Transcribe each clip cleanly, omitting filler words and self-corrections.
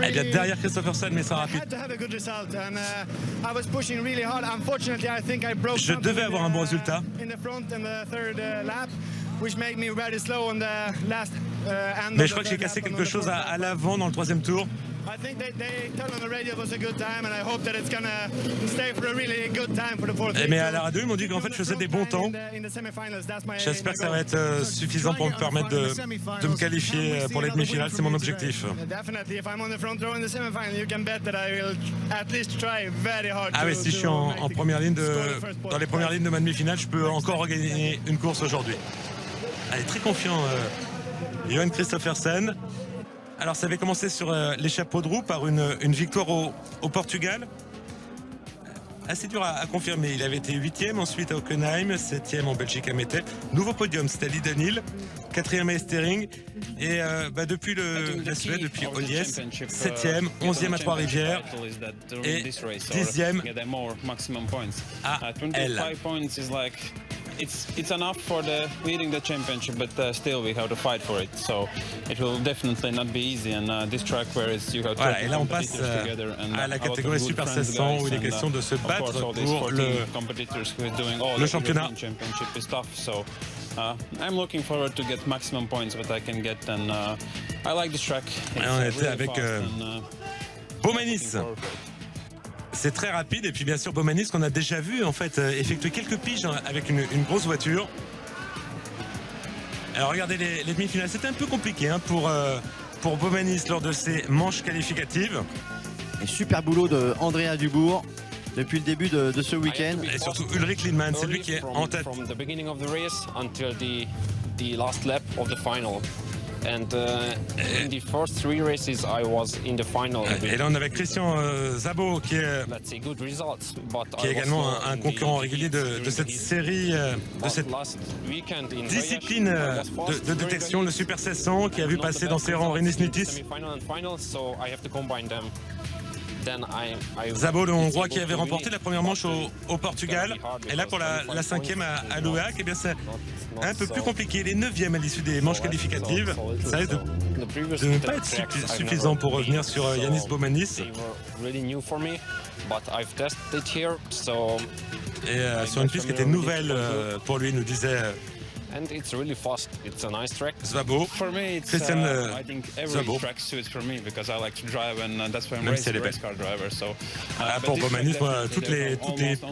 Elle vient derrière Kristoffersen, mais sans rapide. Je devais avoir un bon résultat. Mais je crois que j'ai cassé quelque chose à l'avant dans le troisième tour. Mais à la radio, ils m'ont dit qu'en fait je faisais des bons temps. J'espère que ça va être suffisant pour me permettre de me qualifier pour les demi-finales, c'est mon objectif. Ah oui, si je suis en première ligne dans les premières lignes de ma demi-finale, je peux encore gagner une course aujourd'hui. Elle est très confiant, Johan Kristoffersen. Alors ça avait commencé sur les chapeaux de roue par une victoire au Portugal. Assez dur à confirmer, il avait été 8e, ensuite à Hockenheim, 7e en Belgique à Mette. Nouveau podium, c'était Lidenil, 4e à Estering. Et depuis la Suède, depuis Oliès, 7e, 11e à Trois-Rivières et 10e à Elle. It's enough for leading the championship, but still we have to fight for it. So it will definitely not be easy. And this track where you have voilà, et là on passe à la catégorie Super 1600 où il est question de se battre pour le championnat. I'm looking forward to get maximum points what I can get, and I like this track. On était avec Baumanis. C'est très rapide, et puis bien sûr Baumanis qu'on a déjà vu en fait effectuer quelques piges avec une grosse voiture. Alors regardez les demi-finales, c'était un peu compliqué pour Baumanis lors de ses manches qualificatives. Et super boulot de Andrea Dubourg depuis le début de ce week-end. Et surtout Ulrich Lindmann, c'est lui qui est en tête. And in the first 3 races, I was in the final. Et là, on avait Christian Szabo qui est également un concurrent régulier de cette série, de cette discipline de détection, le Super 1600, qui a vu passer dans ses rangs Rinus Nitis. Szabo, le Hongrois, qui avait remporté la première manche au Portugal. Et là, pour la 5e à Loac, eh bien, c'est un peu plus compliqué. Les 9e à l'issue des manches qualificatives. Ça risque de ne pas être suffisant pour revenir sur Yanis Baumanis. Et sur une piste qui était nouvelle pour lui, nous disait And it's really fast. It's a nice track. Szabo. For me, it's Christian I think every Szabo. track suits for me because I like to drive, and that's why I'm Même si a elle est race car driver. So, pour Baumanis, moi, toutes les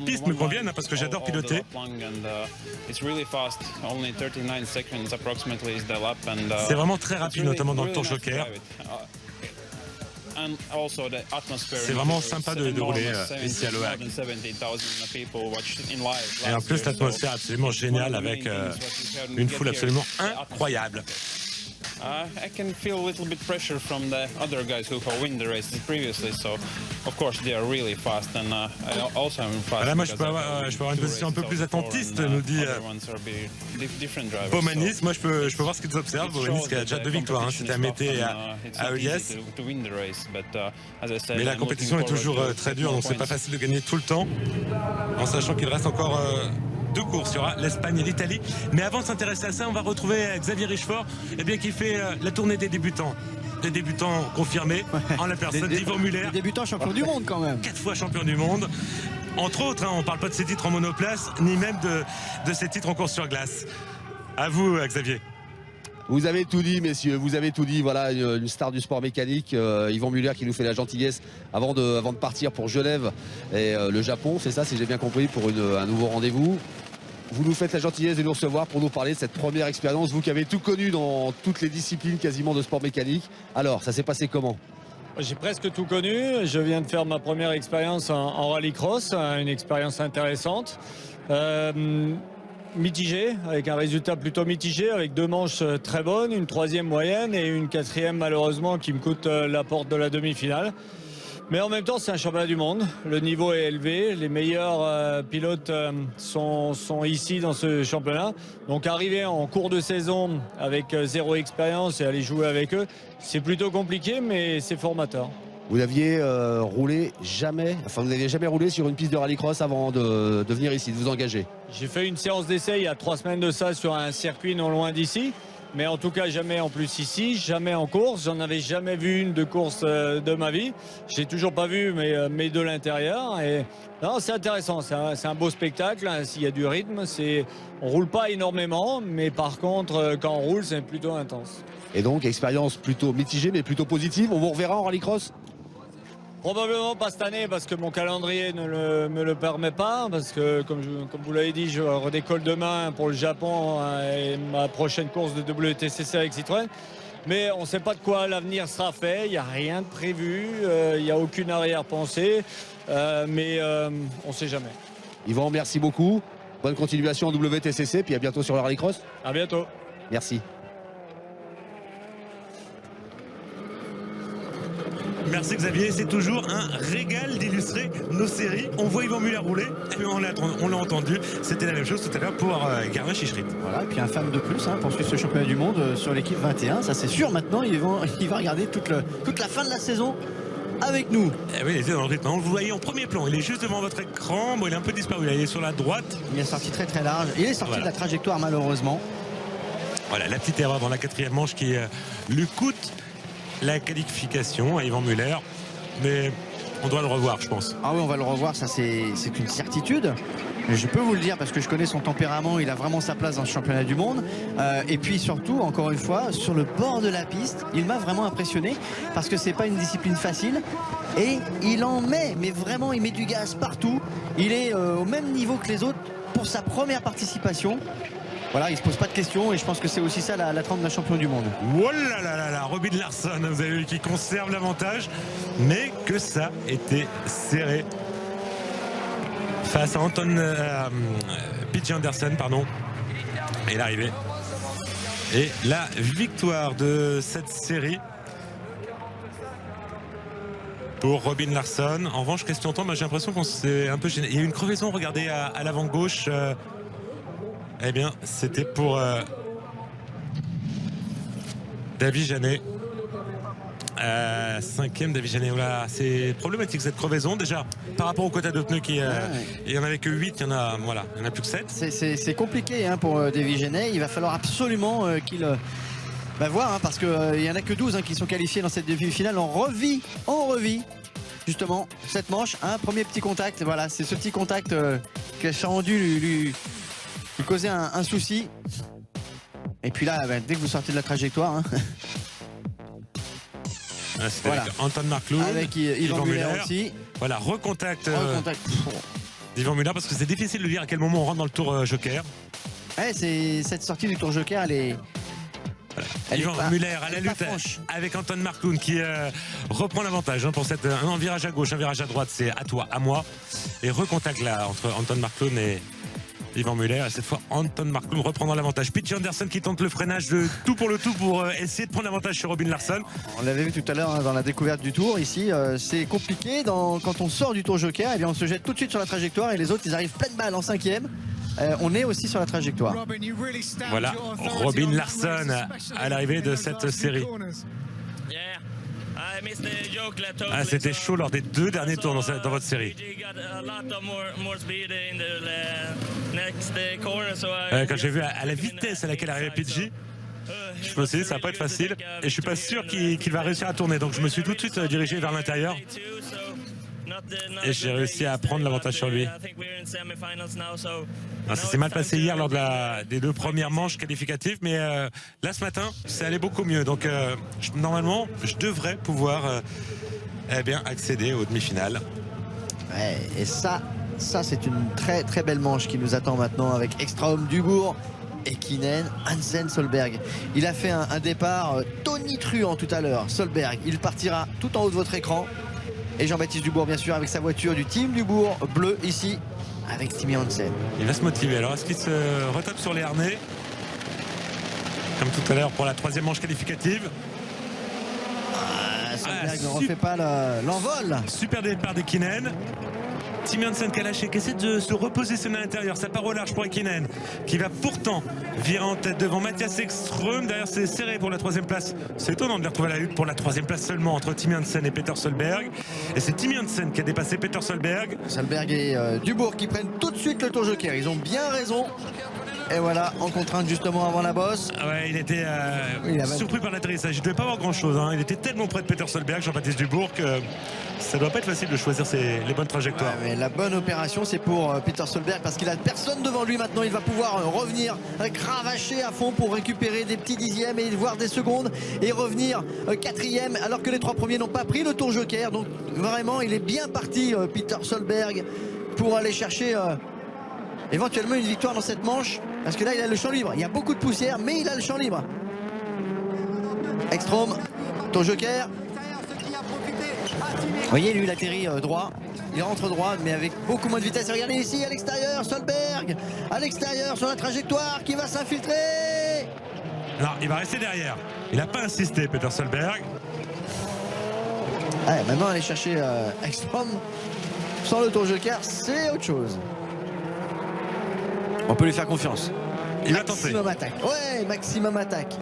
pistes me conviennent parce que j'adore piloter. It's really fast. Only 39 seconds approximately is the lap, and c'est vraiment très rapide, notamment dans le Tour Joker. C'est vraiment sympa de rouler ici à Loac. Et en plus, l'atmosphère est absolument géniale avec une foule absolument incroyable. I can feel a little bit pressure from the other guys who have won the races previously, so of course they are really fast, and I also am fast. Là, moi, je peux avoir une position un peu plus attentiste, nous dit Baumanis. Moi, je peux voir ce qu'ils observent. Baumanis qui a déjà 2 victoires, c'était à Mette et à Oliès. Mais la compétition est toujours très dure, donc c'est pas facile de gagner tout le temps, en sachant qu'il reste encore 2 courses, il y aura l'Espagne et l'Italie. Mais avant de s'intéresser à ça, on va retrouver Xavier Richefort, qui fait la tournée des débutants. Des débutants confirmés, en la personne d'Yvon Muller. Des débutants champions du monde quand même. 4 fois champion du monde. Entre autres, on ne parle pas de ses titres en monoplace, ni même de ses titres en course sur glace. À vous, Xavier. Vous avez tout dit, messieurs, vous avez tout dit. Voilà, une star du sport mécanique, Yvon Muller, qui nous fait la gentillesse avant de partir pour Genève et le Japon. C'est ça, si j'ai bien compris, pour un nouveau rendez-vous. Vous nous faites la gentillesse de nous recevoir pour nous parler de cette première expérience, vous qui avez tout connu dans toutes les disciplines quasiment de sport mécanique. Alors, ça s'est passé comment ? J'ai presque tout connu. Je viens de faire ma première expérience en rallycross, une expérience intéressante. Mitigé, avec un résultat plutôt mitigé, avec 2 manches très bonnes, une 3e moyenne et une 4e malheureusement qui me coûte la porte de la demi-finale. Mais en même temps, c'est un championnat du monde. Le niveau est élevé. Les meilleurs pilotes sont ici dans ce championnat. Donc arriver en cours de saison avec 0 expérience et aller jouer avec eux, c'est plutôt compliqué, mais c'est formateur. Vous n'aviez vous n'aviez jamais roulé sur une piste de rallycross avant de venir ici, de vous engager? J'ai fait une séance d'essai il y a 3 semaines de ça sur un circuit non loin d'ici. Mais en tout cas, jamais en plus ici, jamais en course. J'en avais jamais vu une de course de ma vie. J'ai toujours pas vu, mais de l'intérieur. Et non, c'est intéressant. C'est un beau spectacle. Hein. S'il y a du rythme, on roule pas énormément, mais par contre, quand on roule, c'est plutôt intense. Et donc, expérience plutôt mitigée, mais plutôt positive. On vous reverra en rallycross? Probablement pas cette année parce que mon calendrier ne me le permet pas. Parce que, comme vous l'avez dit, je redécolle demain pour le Japon et ma prochaine course de WTCC avec Citroën. Mais on ne sait pas de quoi l'avenir sera fait. Il n'y a rien de prévu. Il n'y a aucune arrière-pensée. Mais on ne sait jamais. Yvan, merci beaucoup. Bonne continuation en WTCC. Puis à bientôt sur le rallycross. À bientôt. Merci. Merci Xavier, c'est toujours un régal d'illustrer nos séries. On voit Yvan Muller rouler, et on l'a entendu, c'était la même chose tout à l'heure pour Germain Chicherit. Voilà, et puis un fan de plus pour suivre ce championnat du monde sur l'équipe 21, ça c'est sûr. Maintenant il va regarder toute la fin de la saison avec nous. Eh oui, il était dans le rythme, on le voyait en premier plan, il est juste devant votre écran, bon, il est un peu disparu, il est sur la droite. Il est sorti très très large, il est sorti de la trajectoire malheureusement. Voilà, la petite erreur dans la 4e manche qui lui coûte la qualification à Yvan Muller, mais on doit le revoir, je pense. Ah oui, on va le revoir, ça c'est une certitude. Je peux vous le dire parce que je connais son tempérament, il a vraiment sa place dans ce championnat du monde. Et puis surtout, encore une fois, sur le bord de la piste, il m'a vraiment impressionné parce que c'est pas une discipline facile et il en met, mais vraiment il met du gaz partout. Il est au même niveau que les autres pour sa première participation. Voilà, il se pose pas de questions et je pense que c'est aussi ça la trempe d'un champion du monde. Oh là là là là, Robin Larsson, vous avez vu, qui conserve l'avantage, mais que ça était serré face à P.J. Anderson, pardon, et l'arrivée. Et la victoire de cette série pour Robin Larsson. En revanche, question temps, j'ai l'impression qu'on s'est un peu gêné. Il y a eu une crevaison, regardez à l'avant gauche. Eh bien, c'était pour David Janet. 5e David Janet. Voilà, c'est problématique cette crevaison. Déjà, par rapport au quota de pneus, il n'y en avait que 8, il y en a plus que 7. C'est compliqué pour David Janet. Il va falloir absolument qu'il voir, parce qu'il n'y en a que 12 qui sont qualifiés dans cette demi-finale. On revit justement cette manche. Premier petit contact. Voilà, c'est ce petit contact qui a rendu lui causer un souci. Et puis là, dès que vous sortez de la trajectoire, c'était voilà. avec Anton Markloun, avec Yvan Muller aussi. Voilà, recontact d'Yvan Muller, parce que c'est difficile de dire à quel moment on rentre dans le tour joker. Cette sortie du tour joker, elle est Yvan Muller à la lutte avec Anton Markloun qui reprend l'avantage pour un virage à gauche, un virage à droite, c'est à toi, à moi. Et recontact là entre Anton Markloun et Yvan Muller. Et cette fois, Anton Markloun reprendra l'avantage. P.J. Anderson qui tente le freinage de tout pour le tout pour essayer de prendre l'avantage sur Robin Larsson. On l'avait vu tout à l'heure dans la découverte du tour. Ici, c'est compliqué. Quand on sort du tour joker, eh bien, on se jette tout de suite sur la trajectoire et les autres, ils arrivent pleine balle en 5e. On est aussi sur la trajectoire. Voilà, Robin Larsson à l'arrivée de cette série. C'était chaud lors des 2 derniers tours dans votre série. Quand j'ai vu à la vitesse à laquelle arrivait PG, je me suis dit ça va pas être facile et je suis pas sûr qu'il va réussir à tourner. Donc je me suis tout de suite dirigé vers l'intérieur et j'ai réussi à prendre l'avantage sur lui. Ça s'est mal passé hier lors des 2 premières manches qualificatives, mais là ce matin c'est allé beaucoup mieux. Donc normalement je devrais pouvoir accéder aux demi-finales. Ouais, et ça c'est une très très belle manche qui nous attend maintenant avec Ekström, Dubourg et Kynen, Hansen, Solberg. Il a fait un départ tonitruant tout à l'heure. Solberg, il partira tout en haut de votre écran. Et Jean-Baptiste Dubourg, bien sûr, avec sa voiture du team Dubourg bleu ici, avec Timmy Hansen. Il va se motiver. Alors, est-ce qu'il se retape sur les harnais comme tout à l'heure pour la 3e manche qualificative? Solberg ne refait pas l'envol. Super départ de Kynen. Timmy Hansen qui a lâché, qui essaie de se repositionner à l'intérieur. Ça part au large pour Kynen, qui va pourtant virer en tête devant Mathias Ekström. Derrière, c'est serré pour la 3e place. C'est étonnant de les retrouver à la lutte pour la 3e place seulement entre Timmy Hansen et Peter Solberg. Et c'est Timmy Hansen qui a dépassé Peter Solberg. Solberg et Dubourg qui prennent tout de suite le tour joker. Ils ont bien raison. Et voilà, en contrainte justement avant la bosse. Ah ouais, il était Il avait- surpris par l'atterrissage. Il ne devait pas avoir grand-chose. Hein. Il était tellement près de Peter Solberg, Jean-Baptiste Dubourg, que ça ne doit pas être facile de choisir les bonnes trajectoires. Ouais, mais la bonne opération, c'est pour Peter Solberg parce qu'il a personne devant lui maintenant. Il va pouvoir revenir cravacher à fond pour récupérer des petits dixièmes et voir des secondes et revenir quatrième alors que les trois premiers n'ont pas pris le tour joker. Donc vraiment, il est bien parti, Peter Solberg, pour aller chercher éventuellement une victoire dans cette manche. Parce que là, il a le champ libre. Il y a beaucoup de poussière, mais il a le champ libre. Ekstrom, tour joker. Vous voyez, lui, il atterrit droit. Il rentre droit, mais avec beaucoup moins de vitesse. Regardez ici, à l'extérieur, Solberg. À l'extérieur, sur la trajectoire, qui va s'infiltrer. Non, il va rester derrière. Il n'a pas insisté, Peter Solberg. Ouais, maintenant, aller chercher Ekstrom sans le tour joker, c'est autre chose. On peut lui faire confiance. Il va tenter. Maximum attaque. Ouais, maximum attaque.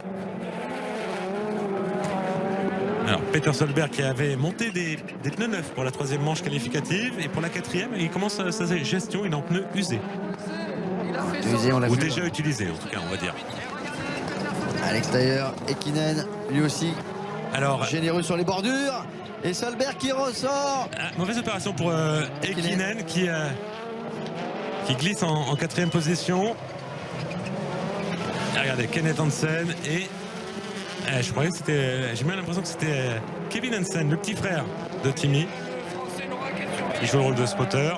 Alors, Peter Solberg qui avait monté des pneus neufs pour la troisième manche qualificative et pour la quatrième, il commence sa gestion, il est en pneus usés. Usé, on l'a Ou vu. déjà utilisés, en tout cas, on va dire. À l'extérieur, Ekinen, lui aussi, Alors, généreux sur les bordures. Et Solberg qui ressort. mauvaise opération pour Ekinen qui glisse en quatrième position. Et regardez, Kenneth Hansen et je croyais que c'était, j'ai même l'impression que c'était Kevin Hansen, le petit frère de Timmy, qui joue le rôle de spotter,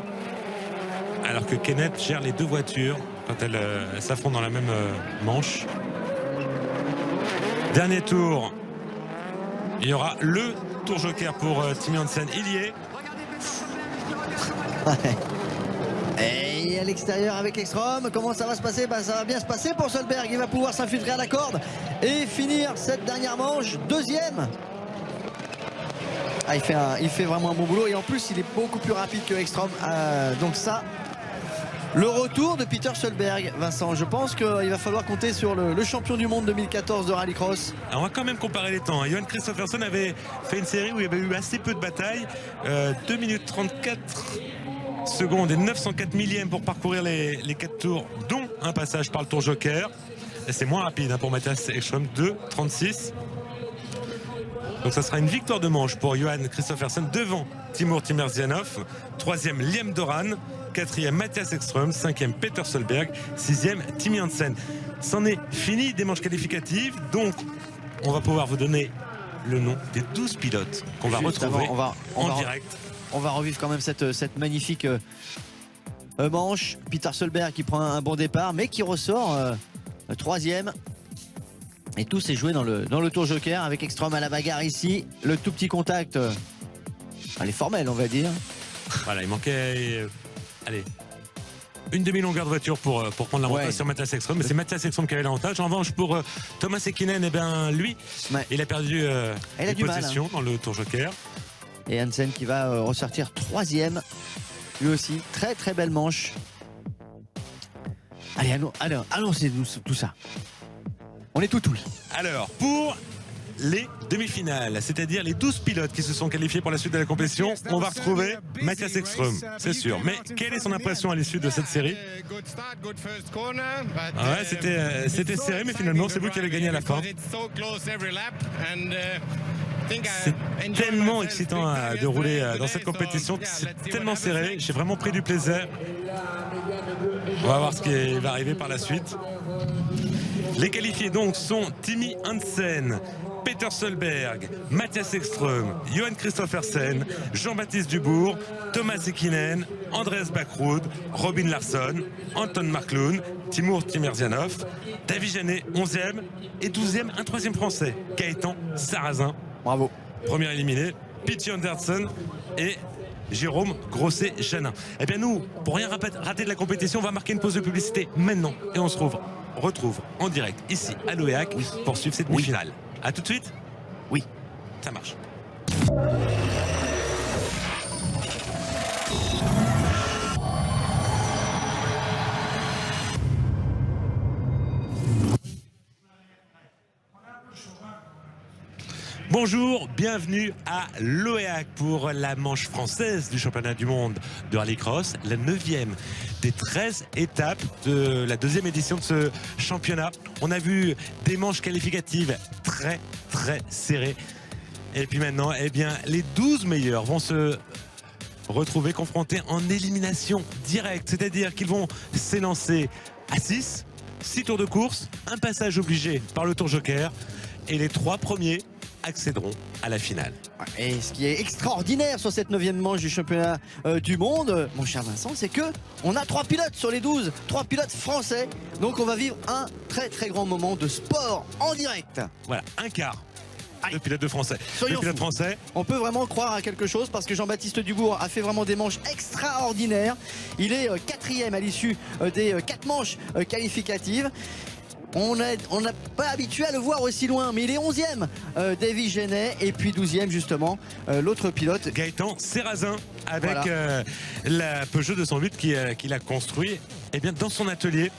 alors que Kenneth gère les deux voitures quand elles s'affrontent dans la même manche. Dernier tour, il y aura le tour joker pour Timmy Hansen. Il y est. Et à l'extérieur avec Ekstrom, comment ça va se passer? Ça va bien se passer pour Solberg. Il va pouvoir s'infiltrer à la corde et finir cette dernière manche deuxième. Il fait vraiment un bon boulot et en plus il est beaucoup plus rapide que Ekstrom. Donc ça, le retour de Peter Solberg, Vincent, je pense qu'il va falloir compter sur le champion du monde 2014 de rallycross. Alors on va quand même comparer les temps. Johan Christopherson avait fait une série où il y avait eu assez peu de batailles. 2 minutes 34 secondes et 904 millièmes pour parcourir les 4 tours, dont un passage par le tour joker. C'est moins rapide pour Matthias Ekström, 2,36. Donc ça sera une victoire de manche pour Johan Christopherson devant Timur Timerzianov. Troisième, Liam Doran. Quatrième, Matthias Ekström. Cinquième, Peter Solberg. Sixième, Timmy Hansen. C'en est fini des manches qualificatives. Donc on va pouvoir vous donner le nom des 12 pilotes qu'on va Juste retrouver avant, on va direct. On va revivre quand même cette magnifique manche. Peter Solberg qui prend un bon départ, mais qui ressort troisième. Et tout s'est joué dans le tour joker avec Ekström à la bagarre ici. Le tout petit contact, elle est formelle, on va dire. Voilà, il manquait une demi-longueur de voiture pour prendre l'avantage sur Matthias Ekström. Mais c'est Matthias Ekström qui avait l'avantage. En revanche, pour Thomas Ekinen, lui, il a perdu une position dans le tour joker. Et Hansen qui va ressortir troisième. Lui aussi, très très belle manche. Allez, allons, c'est tout ça. On est tout oui. Alors, pour les demi-finales, c'est-à-dire les 12 pilotes qui se sont qualifiés pour la suite de la compétition, on va retrouver Matthias Ekström, c'est sûr. Mais quelle est son impression à l'issue de cette série? C'était serré, mais finalement, c'est vous qui avez gagné à la fin. C'est tellement excitant de rouler dans cette compétition, c'est tellement serré, j'ai vraiment pris du plaisir. On va voir ce qui va arriver par la suite. Les qualifiés donc sont Timmy Hansen, Peter Solberg, Matthias Ekström, Johan Christophersen, Jean-Baptiste Dubourg, Thomas Ekinen, Andreas Backrud, Robin Larsson, Anton Markloon, Timur Timerzianov, David Janet 11e et 12e, un troisième français, Gaëtan Sarrazin. Bravo. Premier éliminé, Pete Anderson et Jérôme Grosset-Janin. Eh bien nous, pour rien rater de la compétition, on va marquer une pause de publicité maintenant et on se retrouve en direct ici à l'OEAC pour suivre cette demi-finale. A tout de suite? Oui. Ça marche. Bonjour, bienvenue à l'OEAC pour la manche française du championnat du monde de rallycross, la 9e des 13 étapes de la 2e édition de ce championnat. On a vu des manches qualificatives très serrées. Et puis maintenant, eh bien, les 12 meilleurs vont se retrouver confrontés en élimination directe. C'est-à-dire qu'ils vont s'élancer à 6 tours de course, un passage obligé par le tour joker. Et les 3 premiers accéderont à la finale. Et ce qui est extraordinaire sur cette 9e manche du championnat du monde, mon cher Vincent, c'est que on a 3 pilotes sur les 12, 3 pilotes français. Donc on va vivre un très grand moment de sport en direct. Voilà, un quart de pilotes de français. Soyons pilotes fous. français. On peut vraiment croire à quelque chose parce que Jean-Baptiste Dubourg a fait vraiment des manches extraordinaires. Il est 4e à l'issue des 4 manches qualificatives. On n'a pas habitué à le voir aussi loin, mais il est 11e, Davy Genet, et puis 12e justement, l'autre pilote. Gaëtan Serrazin, avec Voilà. la Peugeot 208 qu'il a construit eh bien, dans son atelier.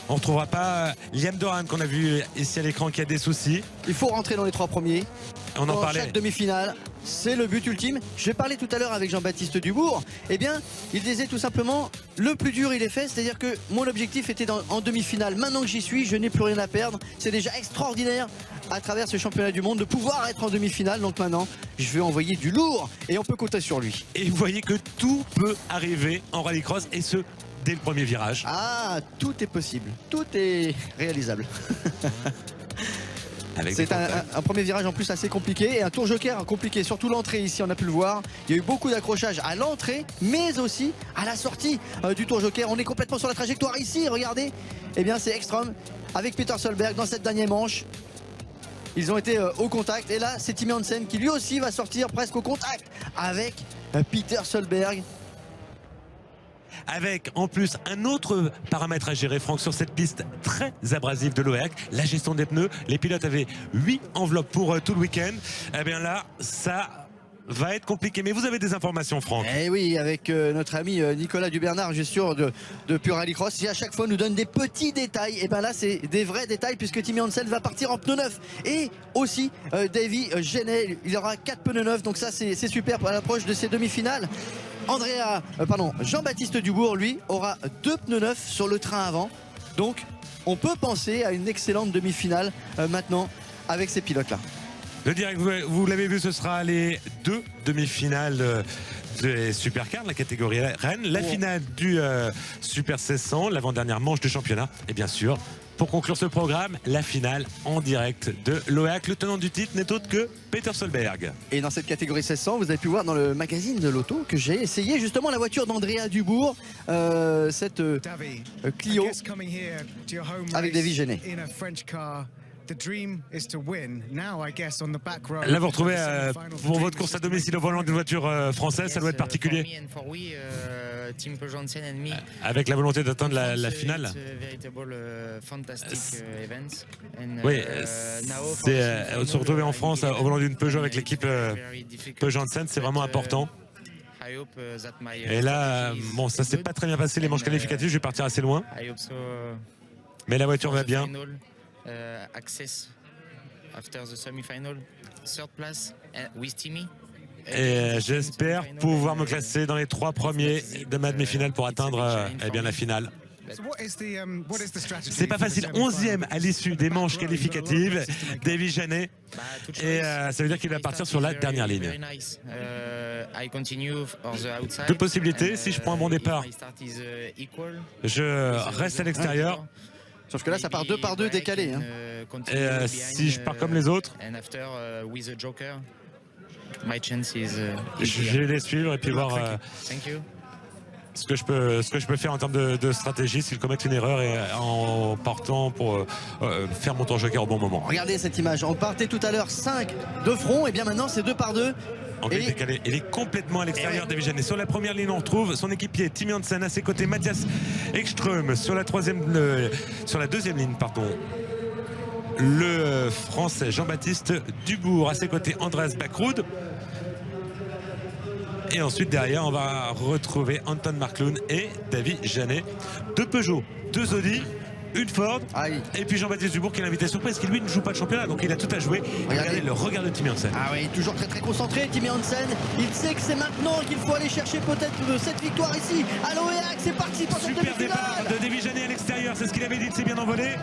On ne retrouvera pas Liam Doran qu'on a vu ici à l'écran qui a des soucis. Il faut rentrer dans les 3 premiers. On en Dans parlait. chaque demi-finale, c'est le but ultime. Je parlais tout à l'heure avec Jean-Baptiste Dubourg. Eh bien, il disait tout simplement, le plus dur il est fait. C'est-à-dire que mon objectif était en demi-finale. Maintenant que j'y suis, je n'ai plus rien à perdre. C'est déjà extraordinaire à travers ce championnat du monde de pouvoir être en demi-finale. Donc maintenant, je vais envoyer du lourd et on peut compter sur lui. Et vous voyez que tout peut arriver en rallycross et ce, dès le premier virage. Ah, tout est possible. Tout est réalisable. C'est un premier virage en plus assez compliqué et un tour joker compliqué, surtout l'entrée ici, on a pu le voir. Il y a eu beaucoup d'accrochages à l'entrée, mais aussi à la sortie du tour joker. On est complètement sur la trajectoire ici, regardez. Eh bien c'est Ekstrom avec Peter Solberg dans cette dernière manche. Ils ont été au contact et là c'est Timmy Hansen qui lui aussi va sortir presque au contact avec Peter Solberg. Avec en plus un autre paramètre à gérer, Franck, sur cette piste très abrasive de l'OEAC, la gestion des pneus. Les pilotes avaient 8 enveloppes pour tout le week-end. Eh bien là, ça va être compliqué. Mais vous avez des informations, Franck. Eh oui, avec notre ami Nicolas Dubernard, je suis sûr, de Pure Rallycross, qui à chaque fois nous donne des petits détails. Et bien là, c'est des vrais détails puisque Timmy Hansen va partir en pneus neufs. Et aussi, Davy Genet, il aura 4 pneus neufs. Donc ça, c'est super à l'approche de ces demi-finales. Jean-Baptiste Dubourg, lui, aura 2 pneus neufs sur le train avant. Donc, on peut penser à une excellente demi-finale maintenant avec ces pilotes-là. Le direct, vous l'avez vu, ce sera les 2 demi-finales des Supercars, la catégorie Rennes, la finale du Super 1600, l'avant-dernière manche du championnat. Et bien sûr, pour conclure ce programme, la finale en direct de l'OEAC. Le tenant du titre n'est autre que Peter Solberg. Et dans cette catégorie 1600, vous avez pu voir dans le magazine de l'auto que j'ai essayé justement la voiture d'Andrea Dubourg, cette Clio avec Davy Genet. Là, vous retrouvez pour votre course à domicile au volant d'une voiture française, ça doit être particulier. Avec la volonté d'atteindre la finale. Oui, c'est se retrouver en France au volant d'une Peugeot avec l'équipe Peugeot Hansen, c'est vraiment important. Et là, bon, ça s'est pas très bien passé les manches qualificatives, je vais partir assez loin. Mais la voiture va bien. Et j'espère pouvoir me classer dans les 3 premiers de ma demi-finale pour atteindre eh bien, la finale. C'est pas facile, 11e à l'issue des manches qualificatives, Davy Genet, et ça veut dire qu'il va partir sur la dernière ligne. 2 possibilités, si je prends un bon départ, je reste à l'extérieur. Sauf que là, ça part 2 par 2 décalé. Hein. Et si je pars comme les autres, je vais les suivre et puis voir ce que je peux faire en termes de stratégie s'ils commettent une erreur et en partant pour faire mon tour joker au bon moment. Regardez cette image, on partait tout à l'heure 5 de front et bien maintenant c'est 2 par 2. Décalé. Il est complètement à l'extérieur, Davy Genet. Sur la première ligne, on retrouve son équipier Timmy Hansen, à ses côtés Mathias Ekström. Sur la deuxième ligne, pardon, le Français Jean-Baptiste Dubourg. À ses côtés, Andreas Backrud. Et ensuite, derrière, on va retrouver Anton Marklund et Davy Genet. 2 Peugeot, 2 Audi, une Ford, Aïe. et puis Jean-Baptiste Dubourg qui est l'invité surprise, qui lui ne joue pas de championnat, donc il a tout à jouer. Regardez le regard de Timmy Hansen. Ah oui, toujours très concentré, Timmy Hansen. Il sait que c'est maintenant qu'il faut aller chercher peut-être cette victoire ici. À l'OEAC, c'est parti pour cette Super départ demi-finale. de Davy Jeannet à l'extérieur, c'est ce qu'il avait dit, c'est bien envolé.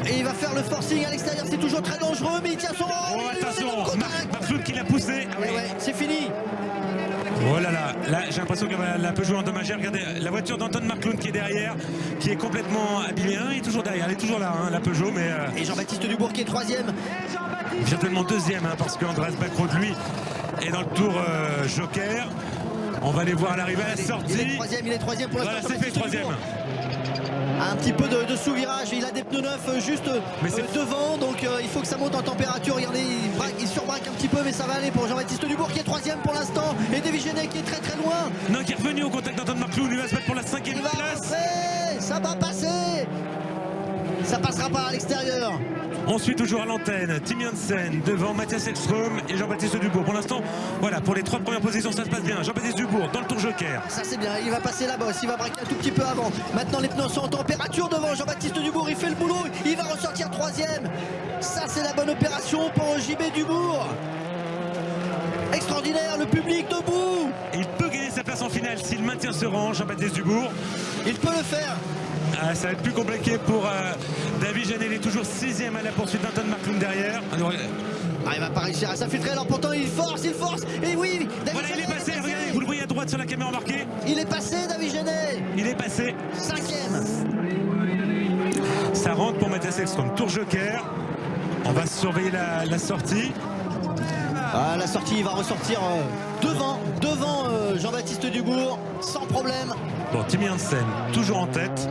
Et il va faire le forcing à l'extérieur, c'est toujours très dangereux, mais il tient son rang. Oh Il est attention, dans le contact. Marcloud qui l'a poussé. Ah oui. Ouais, c'est fini. Oh là là, là j'ai l'impression qu'elle va la Peugeot endommagée. Regardez la voiture d'Anton Marcloud qui est derrière, qui est complètement abîmée. Hein, il est toujours derrière, elle est toujours là, hein, la Peugeot, mais Et Jean-Baptiste Dubourg qui est troisième. virtuellement deuxième, hein, parce qu'Andreas Backrod, lui, est dans le tour joker. On va aller voir à l'arrivée à la sortie. Il est troisième pour l'instant. Voilà, c'est fait, troisième. Un petit peu de sous-virage, il a des pneus neufs juste devant, donc il faut que ça monte en température. Regardez, il surbraque un petit peu, mais ça va aller pour Jean-Baptiste Dubourg qui est troisième pour l'instant, et Davy Jeannet qui est très loin. Non, qui est revenu au contact d'Anton Marcloud, lui va se mettre pour la 5e Il va place. passer, ça va passer. Ça passera pas à l'extérieur. On suit toujours à l'antenne Timmy Hansen devant Mathias Ekström et Jean-Baptiste Dubourg. Pour l'instant, voilà, pour les 3 premières positions, ça se passe bien. Jean-Baptiste Dubourg dans le tour joker. Ça c'est bien, il va passer la bosse, il va braquer un tout petit peu avant. Maintenant les pneus sont en température devant Jean-Baptiste Dubourg, il fait le boulot, il va ressortir troisième. Ça c'est la bonne opération pour JB Dubourg. Extraordinaire, le public debout. Il peut gagner sa place en finale s'il maintient ce rang, Jean-Baptiste Dubourg. Il peut le faire. Ah, ça va être plus compliqué pour Davy Jeannet, il est toujours 6e à la poursuite d'Anton Marcloud derrière. Alors, Ah, il va pas réussir à s'infiltrer, alors pourtant il force, et oui, Davy voilà, il est Jeannet passé, regardez, vous le voyez à droite sur la caméra embarquée. Il est passé, Davy Jeannet. Il est passé. Cinquième. Ça rentre pour Mathias Ekström. Tour joker. On va surveiller la sortie. Ah, la sortie, il va ressortir devant Jean-Baptiste Dubourg, sans problème. Bon, Timmy Hansen, toujours en tête.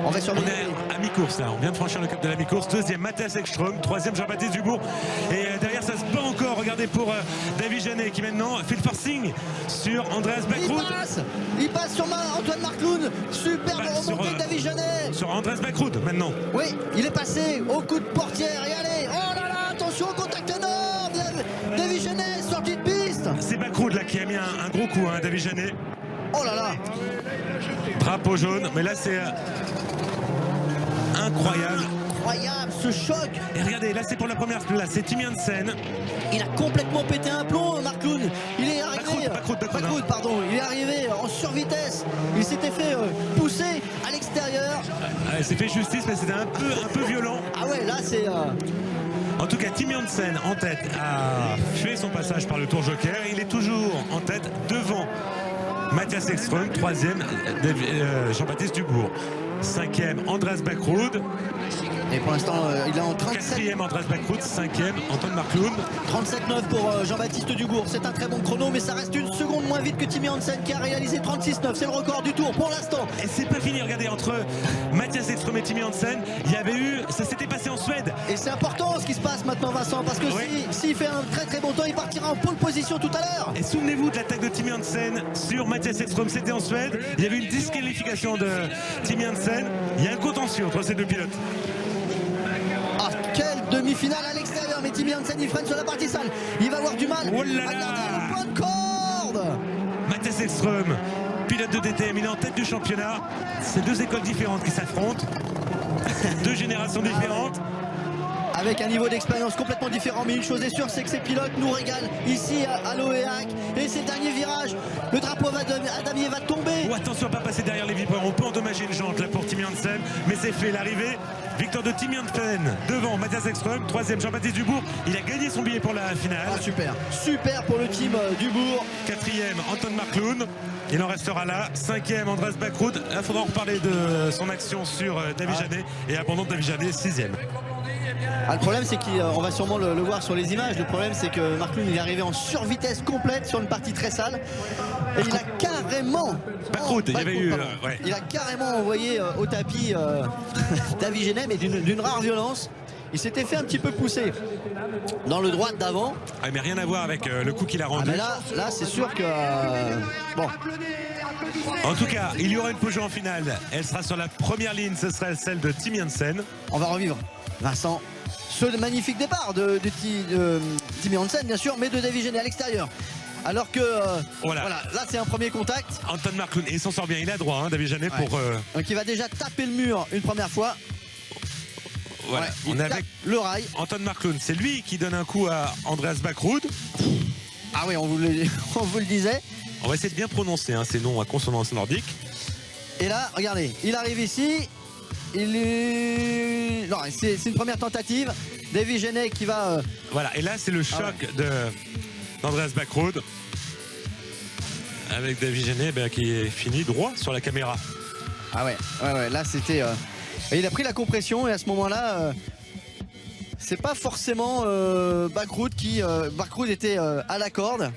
On va On surveiller. est à mi-course là, on vient de franchir le cap de la mi-course. Deuxième Mathias Ekström, troisième Jean-Baptiste Dubourg. Et derrière ça se bat encore, regardez pour Davy Jeannet qui maintenant fait le forcing sur Andreas Backrud. Il passe sur Antoine Marcloud. Superbe Sur, remontée de Davy Jeannet. Sur Andreas Backrud maintenant. Oui, il est passé au coup de portière. Et allez, oh là là, attention, contact énorme. Davy Jeannet, sortie de piste. C'est Backrud là qui a mis un gros coup, hein, Davy Jeannet. Oh là là. Drapeau jaune, mais là c'est incroyable. Incroyable ce choc. Et regardez, là c'est pour la première place, c'est Timmy Hansen. Il a complètement pété un plomb, Marcloud. Il est arrivé. Backrud, pardon. Il est arrivé en survitesse. Il s'était fait pousser à l'extérieur. Il s'est fait justice, mais c'était un peu violent. Ah ouais, là c'est. En tout cas, Timmy Hansen en tête a fait son passage par le tour joker. Il est toujours en tête devant Mathias Ekström, troisième Jean-Baptiste Dubourg, cinquième Andreas Backrud, Et pour l'instant, il est en 37. quatrième Andreas Backrud, cinquième Anton Marcloud. 37,9 pour Jean-Baptiste Dubourg. C'est un très bon chrono, mais ça reste une seconde moins vite que Timmy Hansen qui a réalisé 36,9. C'est le record du tour pour l'instant. Et c'est pas fini, regardez, entre Mathias Ekström et Timmy Hansen, il y avait eu, ça s'était passé en Suède. Et c'est important ce qui se passe maintenant, Vincent, parce que Oui. s'il fait un très bon temps, il partira en pole position tout à l'heure. Et souvenez-vous de l'attaque de Timmy Hansen sur Mathias Ekström, c'était en Suède. Il y avait une disqualification de Timmy Hansen. Il y a un contentieux entre ces deux pilotes. Ah, quelle demi-finale à l'extérieur, mais Timmy Hansen il freine sur la partie sale. Il va avoir du mal Oh là à là. garder le point de corde. Mathias Ekström, pilote de DTM, il est en tête du championnat. C'est deux écoles différentes qui s'affrontent. Deux générations différentes. Avec un niveau d'expérience complètement différent, mais une chose est sûre, c'est que ces pilotes nous régalent ici à l'OEAC. Et ces derniers virages, le drapeau à damier va tomber. Oh, attention à ne pas passer derrière les vibreurs, on peut endommager une jante là pour Timmy Hansen, mais c'est fait, l'arrivée. Victoire de Timmy Hansen devant Mathias Ekström, troisième Jean-Baptiste Dubourg. Il a gagné son billet pour la finale. Ah, super pour le team Dubourg. Quatrième Anton Marcloud, il en restera là. Cinquième Andreas Backrud. Il faudra en reparler de son action sur Davy Jeannet. Et abandon de Davy Jeannet, sixième. Ah, le problème c'est qu'on va sûrement le voir sur les images. Le problème c'est que Marcloud il est arrivé en survitesse complète sur une partie très sale. Et il a carrément Backrud, il y avait eu, ouais. Il a carrément envoyé au tapis Davy Jeannet, mais d'une rare violence. Il s'était fait un petit peu pousser dans le droit d'avant. Ah, mais rien à voir avec le coup qu'il a Ah, rendu. mais là c'est sûr que bon. En tout cas, il y aura une Peugeot en finale. Elle sera sur la première ligne, ce sera celle de Timmy Hansen. On va revivre, Vincent, ce magnifique départ de Timmy Hansen, bien sûr, mais de Davy Jeannet à l'extérieur. Alors que Voilà. là c'est un premier contact. Anton Marklund, et il s'en sort bien, il est à droit, hein, David Janet, Ouais. pour... Donc il va déjà taper le mur une première fois. voilà. Ouais, On il est tape avec le rail. Anton Marklund, c'est lui qui donne un coup à Andreas Backrud. Ah oui, on vous le disait. On va essayer de bien prononcer hein, ces noms à consonance nordique. Et là, regardez, il arrive ici. Non, c'est une première tentative. Davy Genet qui va... Voilà, et là c'est le choc d'Andreas Backrud avec David Genet qui est fini droit sur la caméra. Ah ouais, là c'était... Il a pris la compression et à ce moment-là, c'est pas forcément Backrud qui... Backrud était à la corde.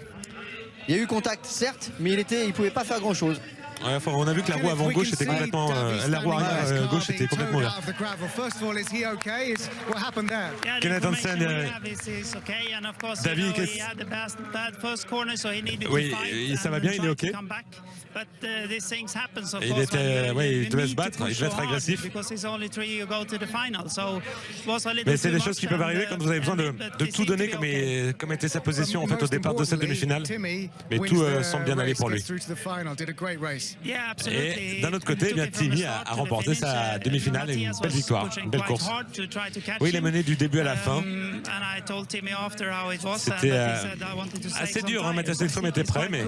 Il y a eu contact certes, mais il pouvait pas faire grand-chose. Ouais, enfin, on a vu que la roue avant gauche était complètement... la roue arrière gauche était complètement ouverte. Kenneth Hansen, David, oui, ça va bien, il est OK. Il était, il devait se battre, il devait être agressif. Mais c'est des choses qui peuvent arriver quand vous avez besoin de tout donner comme était sa position en fait au départ de cette demi-finale. Mais tout semble bien aller pour lui. Et d'un autre côté, Timmy a remporté sa demi-finale et une belle victoire, une belle course. Oui, il est mené du début à la fin. C'était assez dur, hein, Mathias Ekström était prêt, mais...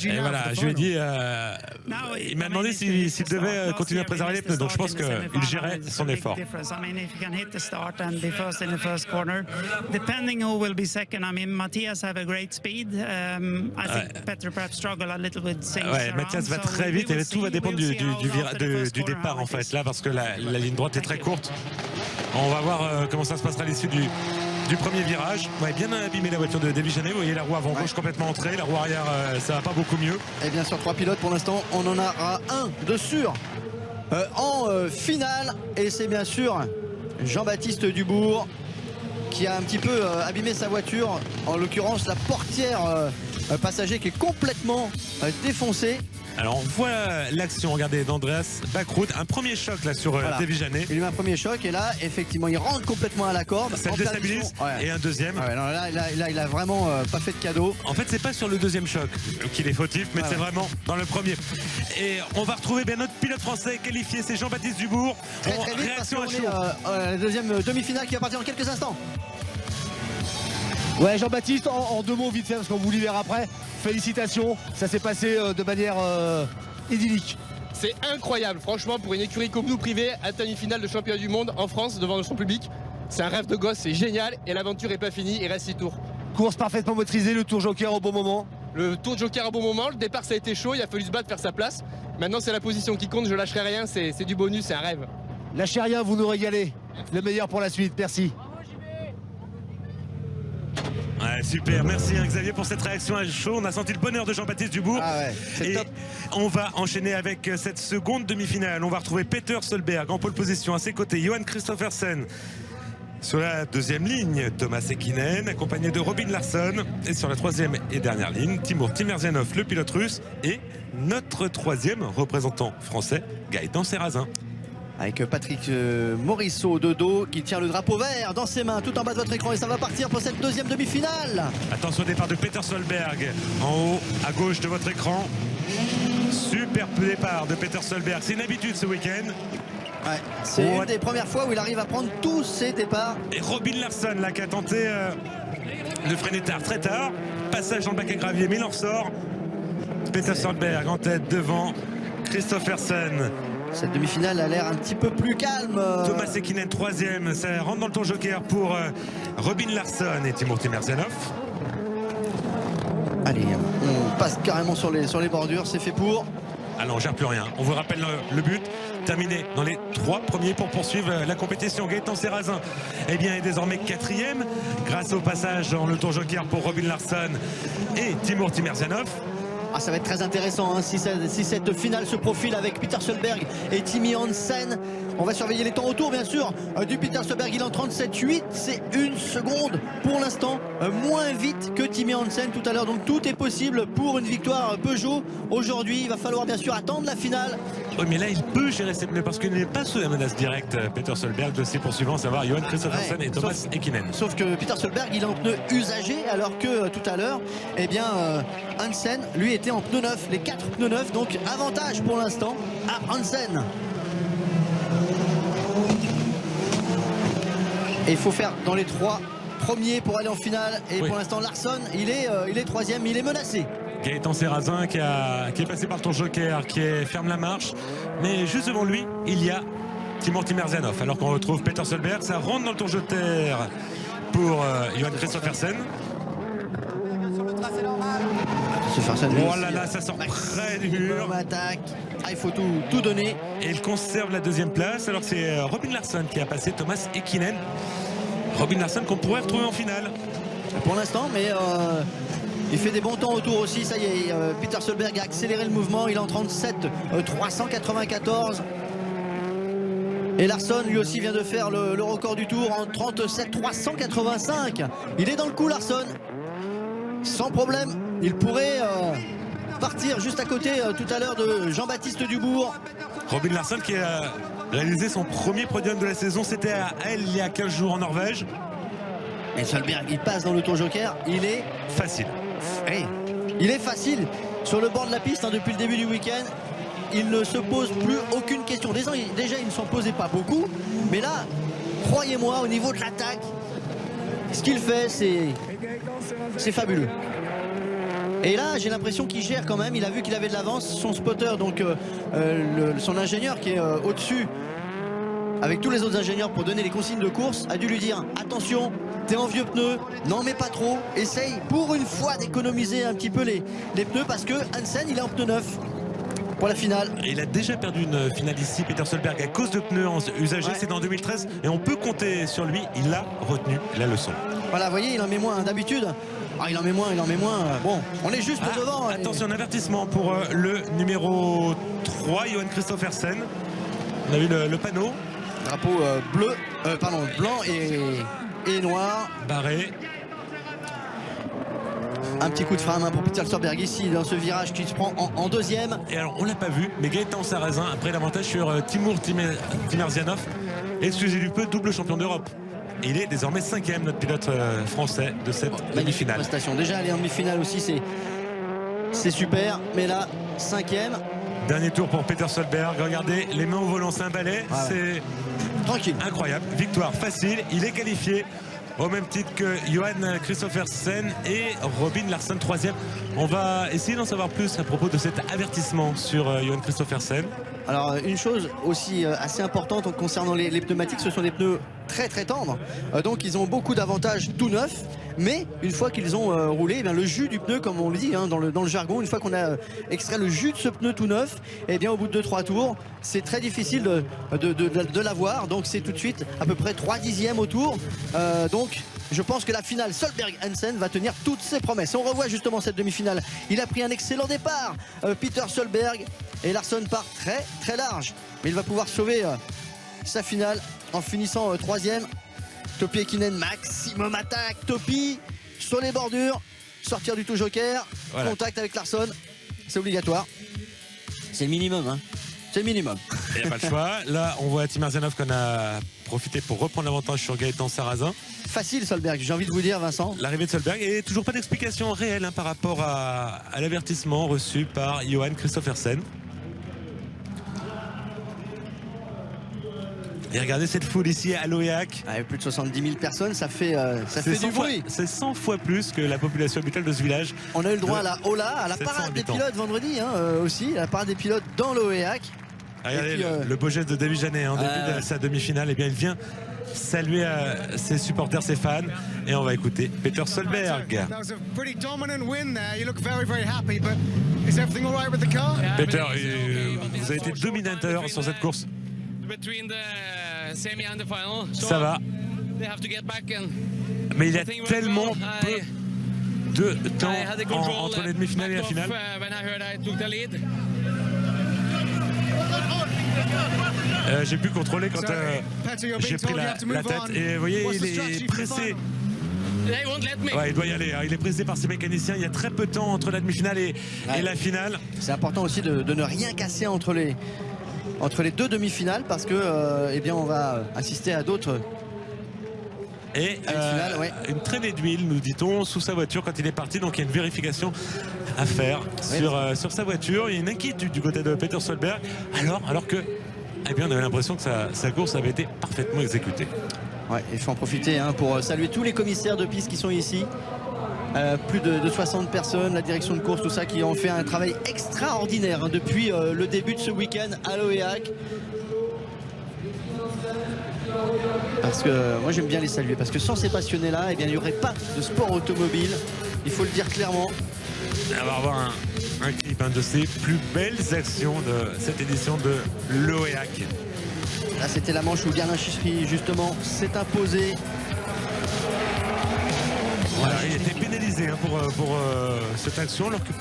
Et voilà, je lui ai dit, il m'a demandé s'il devait continuer à préserver les pneus, donc je pense qu'il gérait son effort. Mathias va très vite et tout va dépendre du départ en fait, là, parce que la ligne droite est très courte. On va voir comment ça se passera à l'issue du premier virage. Ouais, bien abîmé la voiture de Davy Genet. Vous voyez la roue avant gauche complètement entrée, la roue arrière ça va pas beaucoup mieux. Et bien sûr 3 pilotes pour l'instant, on en aura un de sûr en finale, et c'est bien sûr Jean-Baptiste Dubourg qui a un petit peu abîmé sa voiture, en l'occurrence la portière passager qui est complètement défoncée. Alors on voit l'action, regardez, d'Andreas Backrud, un premier choc là sur Davy Genet. Il lui met un premier choc et là effectivement il rentre complètement à la corde. Ça le déstabilise et un deuxième. Ouais, non, là il a vraiment pas fait de cadeau. En fait c'est pas sur le deuxième choc qu'il est fautif, mais c'est vraiment dans le premier. Et on va retrouver bien notre pilote français qualifié, c'est Jean-Baptiste Dubourg. Très vite, réaction à chaud. La deuxième demi-finale qui va partir dans quelques instants. Ouais, Jean-Baptiste, en 2 mots vite fait parce qu'on vous libère après. Félicitations, ça s'est passé de manière idyllique. C'est incroyable, franchement, pour une écurie comme nous privée, à la demi-finale de championnat du monde en France devant son public. C'est un rêve de gosse, c'est génial et l'aventure n'est pas finie, il reste 6 tours. Course parfaitement motorisée, le tour joker au bon moment. Le tour de joker au bon moment, le départ ça a été chaud, il a fallu se battre, faire sa place. Maintenant c'est la position qui compte, je lâcherai rien, c'est du bonus, c'est un rêve. Lâchez rien, vous nous régalez. Le meilleur pour la suite, merci. Ouais, super, merci Xavier pour cette réaction à chaud. On a senti le bonheur de Jean-Baptiste Dubourg. Et top. On va enchaîner avec cette seconde demi-finale. On va retrouver Peter Solberg en pole position, à ses côtés Johan Kristoffersen. Sur la deuxième ligne, Thomas Häkkinen, accompagné de Robin Larsson. Et sur la troisième et dernière ligne, Timur Timerzianov, le pilote russe. Et notre troisième représentant français, Gaëtan Serrazin. Avec Patrick Morisseau de dos qui tient le drapeau vert dans ses mains tout en bas de votre écran, et ça va partir pour cette deuxième demi-finale. Attention au départ de Peter Solberg en haut à gauche de votre écran. Superbe départ de Peter Solberg, c'est une habitude ce week-end. Ouais, c'est une des premières fois où il arrive à prendre tous ses départs. Et Robin Larsson là qui a tenté de freiner tard, très tard. Passage dans le bac à gravier, mais il en ressort. Peter Solberg en tête devant Kristoffersen. Cette demi-finale a l'air un petit peu plus calme. Thomas Häkkinen troisième, ça rentre dans le tour joker pour Robin Larsson et Timur Timerzianov. Allez, on passe carrément sur les bordures, c'est fait pour. Alors on gère plus rien, on vous rappelle le but. Terminé dans les 3 premiers pour poursuivre la compétition. Gaëtan Serrazin est désormais 4e grâce au passage dans le tour joker pour Robin Larsson et Timur Timerzianov. Ah, ça va être très intéressant hein, si cette finale se profile avec Peter Solberg et Timmy Hansen. On va surveiller les temps autour bien sûr du Peter Solberg. Il est en 37,8, c'est 1 seconde pour l'instant moins vite que Timmy Hansen tout à l'heure. Donc tout est possible pour une victoire Peugeot aujourd'hui. Il va falloir bien sûr attendre la finale. Oui, mais là il peut gérer ses pneus parce qu'il n'est pas sous la menace directe. Peter Solberg de ses poursuivants, à savoir Johan Christophersen et Thomas Häkkinen. Sauf que Peter Solberg il est en pneu usagé alors que tout à l'heure eh bien Hansen lui était en pneu neuf, les 4 pneus neufs, donc avantage pour l'instant à Hansen. Et il faut faire dans les 3 premiers pour aller en finale. Et oui. Pour l'instant Larsson il est 3e, il est menacé. Gaëtan Serrazin qui est passé par le tour joker, qui ferme la marche, mais juste devant lui il y a Timothy Merzianov, alors qu'on retrouve Peter Solberg. Ça rentre dans le tour joker pour Johan Christophersen. Oh là là, ça sort près du mur. Attaque. Ah, il faut tout donner. Et il conserve la 2e place, alors que c'est Robin Larsson qui a passé Thomas Häkkinen. Robin Larsson qu'on pourrait retrouver en finale. Pour l'instant, mais il fait des bons temps autour aussi. Ça y est, Peter Solberg a accéléré le mouvement. Il est en 37,394. Et Larsson lui aussi vient de faire le record du tour en 37,385. Il est dans le coup Larsson. Sans problème. Il pourrait partir juste à côté tout à l'heure de Jean-Baptiste Dubourg. Robin Larsson qui a réalisé son premier podium de la saison. C'était à Elle il y a 15 jours en Norvège. Et Solberg, il passe dans le tour joker. Il est facile. Hey, il est facile sur le bord de la piste hein, depuis le début du week-end. Il ne se pose plus aucune question. Déjà, il ne s'en posait pas beaucoup. Mais là, croyez-moi, au niveau de l'attaque, ce qu'il fait, c'est fabuleux. Et là, j'ai l'impression qu'il gère quand même. Il a vu qu'il avait de l'avance. Son spotter, donc son ingénieur qui est au-dessus, avec tous les autres ingénieurs pour donner les consignes de course, a dû lui dire attention, t'es en vieux pneu, n'en mets pas trop. Essaye pour une fois d'économiser un petit peu les pneus parce que Hansen, il est en pneu neuf pour la finale. Et il a déjà perdu une finale ici, Peter Solberg, à cause de pneus usagés. Ouais. C'était en 2013 et on peut compter sur lui. Il a retenu la leçon. Voilà, vous voyez, il en met moins d'habitude. Ah, il en met moins. Bon, on est juste devant. Attention, un avertissement pour le numéro 3, Johan Christophersen. On a vu le panneau. Drapeau blanc et noir. Barré. Un petit coup de frein à main pour Peter Solberg ici dans ce virage qui se prend en 2e. Et alors on l'a pas vu, mais Gaëtan Serrazin a pris l'avantage sur Timur Timerzianov. Excusez du peu, double champion d'Europe. Il est désormais 5e, notre pilote français de cette demi-finale. Prestation. Déjà aller en demi-finale aussi, c'est super. Mais là, 5e. Dernier tour pour Peter Solberg. Regardez, les mains au volant, c'est un balai. Ah ouais. C'est tranquille. Incroyable. Victoire facile. Il est qualifié au même titre que Johan Christophersen et Robin Larsson 3e. On va essayer d'en savoir plus à propos de cet avertissement sur Johan Christophersen. Alors une chose aussi assez importante concernant les pneumatiques, ce sont des pneus très tendres, donc ils ont beaucoup d'avantages tout neufs, mais une fois qu'ils ont roulé, eh bien, le jus du pneu, comme on le dit hein, dans le jargon, une fois qu'on a extrait le jus de ce pneu tout neuf, eh bien au bout de 2-3 tours c'est très difficile de l'avoir, donc c'est tout de suite à peu près 3 dixièmes au tour, donc je pense que la finale Solberg-Hansen va tenir toutes ses promesses. On revoit justement cette demi-finale. Il a pris un excellent départ, Peter Solberg, et Larsson part très large. Mais il va pouvoir sauver sa finale en finissant 3e. Topi Häkkinen, maximum attaque. Topi sur les bordures, sortir du tout joker, voilà. Contact avec Larsson, c'est obligatoire. C'est le minimum, hein. C'est le minimum. Il n'y a pas le choix. Là, on voit Timerzianov qu'on a profité pour reprendre l'avantage sur Gaëtan Serrazin. Facile Solberg, j'ai envie de vous dire Vincent. L'arrivée de Solberg et toujours pas d'explication réelle hein, par rapport à l'avertissement reçu par Johan Christophersen. Et regardez cette foule ici à Loéac. Avec plus de 70 000 personnes, ça fait du bruit. C'est 100 fois plus que la population habituelle de ce village. On a eu le droit à la Ola, à la parade des pilotes vendredi hein, aussi, la parade des pilotes dans Loéac. Regardez puis, le beau geste de David Janet en début de sa demi-finale. Et bien il vient saluer ses supporters, ses fans. Et on va écouter Peter Solberg. Peter, vous avez été dominateur sur cette course. Ça va. Mais il y a tellement peu de temps entre les demi-finales et la finale. J'ai pu contrôler quand j'ai pris la tête. Et vous voyez, il est pressé. Ouais, il doit y aller, hein. Il est pressé par ses mécaniciens. Il y a très peu de temps entre la demi-finale et la finale. C'est important aussi de ne rien casser entre les deux demi-finales parce que eh bien, on va assister à d'autres. Et une traînée d'huile, nous dit-on, sous sa voiture quand il est parti. Donc il y a une vérification à faire sur sa voiture. Il y a une inquiétude du côté de Peter Solberg. Alors que, eh bien, on avait l'impression que sa course avait été parfaitement exécutée. Ouais, il faut en profiter pour saluer tous les commissaires de piste qui sont ici. Plus de 60 personnes, la direction de course, tout ça, qui ont fait un travail extraordinaire depuis le début de ce week-end à l'Oéac. Parce que moi j'aime bien les saluer, parce que sans ces passionnés-là, eh bien, il n'y aurait pas de sport automobile. Il faut le dire clairement. On va avoir un clip de ces plus belles actions de cette édition de l'Oéac. Là c'était la manche où Bernard Chissery justement s'est imposé. Voilà, il était pénalisé pour cette action, alors que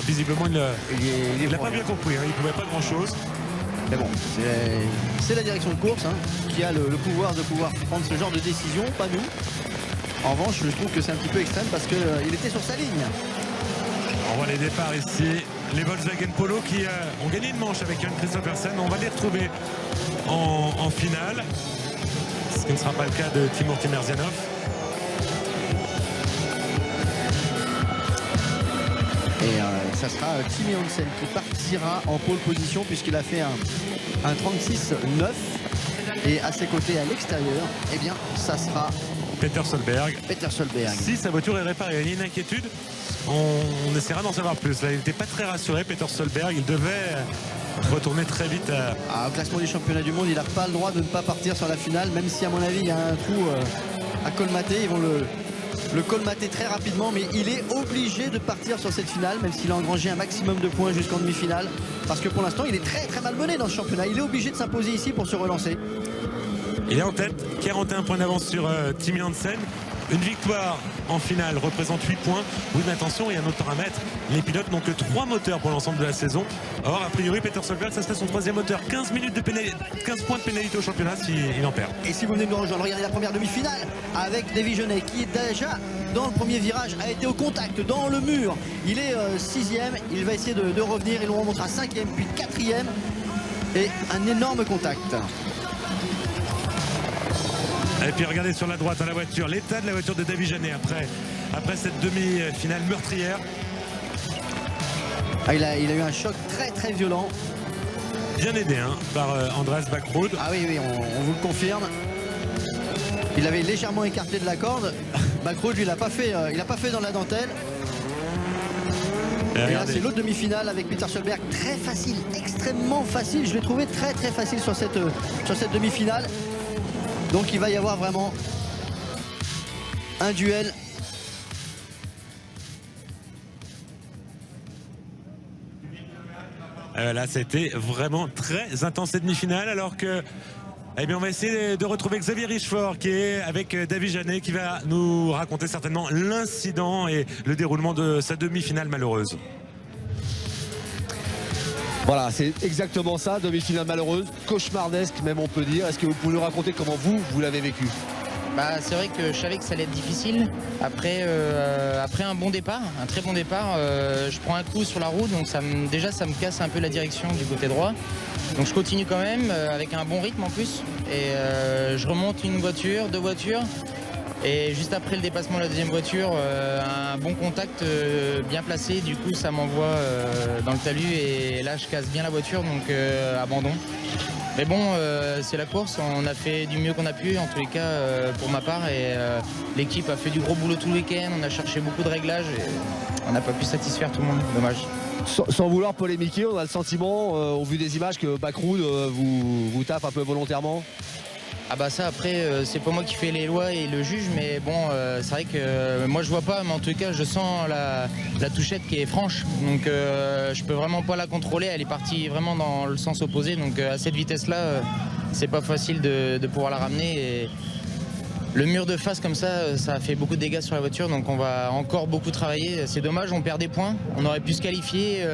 visiblement il n'a pas bien compris, il ne pouvait pas grand chose. Mais bon, c'est la direction de course qui a le pouvoir de pouvoir prendre ce genre de décision, pas nous. En revanche, je trouve que c'est un petit peu extrême parce qu'il était sur sa ligne. On voit les départs ici, les Volkswagen Polo qui ont gagné une manche avec Jan Christophersen. On va les retrouver en finale, ce qui ne sera pas le cas de Timothy Merzianov. Et ça sera Timmy Hansen qui partira en pole position puisqu'il a fait un 36-9. Et à ses côtés, à l'extérieur, eh bien, ça sera Peter Solberg. Si sa voiture est réparée, il y a une inquiétude. On essaiera d'en savoir plus. Là, il n'était pas très rassuré, Peter Solberg. Il devait retourner très vite. Au classement du championnat du monde, il n'a pas le droit de ne pas partir sur la finale, même si à mon avis, il y a un trou à colmater. Ils vont le colmater très rapidement, mais il est obligé de partir sur cette finale, même s'il a engrangé un maximum de points jusqu'en demi-finale, parce que pour l'instant il est très très malmené dans ce championnat. Il est obligé de s'imposer ici pour se relancer. Il est en tête, 41 points d'avance sur Timmy Hansen. Une victoire en finale représente 8 points. Oui, mais attention, il y a un autre paramètre. Les pilotes n'ont que 3 moteurs pour l'ensemble de la saison. Or, a priori, Peter Solberg, ça serait son 3e moteur. 15 points de pénalité au championnat s'il en perd. Et si vous venez de nous rejoindre, regardez la première demi-finale avec Davy Jeunet qui est déjà dans le premier virage, a été au contact dans le mur. Il est 6e, il va essayer de revenir. Il nous remonte à 5e, puis 4e. Et un énorme contact. Et puis regardez sur la droite, la voiture, l'état de la voiture de Davy Jeunet après cette demi-finale meurtrière. Il a eu un choc très très violent. Bien aidé par Andreas Backrud. Ah oui, on vous le confirme. Il avait légèrement écarté de la corde. Backrud, lui, il n'a pas fait dans la dentelle. Et là, c'est l'autre demi-finale avec Peter Solberg. Très facile, extrêmement facile. Je l'ai trouvé très très facile sur cette demi-finale. Donc il va y avoir vraiment un duel. Là, c'était vraiment très intense cette demi-finale, alors que eh bien, on va essayer de retrouver Xavier Richefort qui est avec Davy Jeunet, qui va nous raconter certainement l'incident et le déroulement de sa demi-finale malheureuse. Voilà, c'est exactement ça, demi-finale malheureuse, cauchemardesque même on peut dire. Est-ce que vous pouvez nous raconter comment vous l'avez vécu? C'est vrai que je savais que ça allait être difficile. Après un bon départ, un très bon départ, je prends un coup sur la roue, donc déjà ça me casse un peu la direction du côté droit. Donc je continue quand même avec un bon rythme en plus. Et je remonte une voiture, 2 voitures. Et juste après le dépassement de la deuxième voiture, un bon contact bien placé, du coup ça m'envoie dans le talus et là je casse bien la voiture, donc abandon. Mais bon, c'est la course, on a fait du mieux qu'on a pu, en tous les cas pour ma part, et l'équipe a fait du gros boulot tout le week-end, on a cherché beaucoup de réglages et on n'a pas pu satisfaire tout le monde, dommage. Sans vouloir polémiquer, on a le sentiment, au vu des images, que Backrud vous tape un peu volontairement. Ah bah ça après c'est pas moi qui fais les lois et le juge, mais bon c'est vrai que moi je vois pas, mais en tout cas je sens la touchette qui est franche, donc je peux vraiment pas la contrôler, elle est partie vraiment dans le sens opposé, donc à cette vitesse là c'est pas facile de pouvoir la ramener le mur de face comme ça a fait beaucoup de dégâts sur la voiture, donc on va encore beaucoup travailler. C'est dommage, on perd des points. On aurait pu se qualifier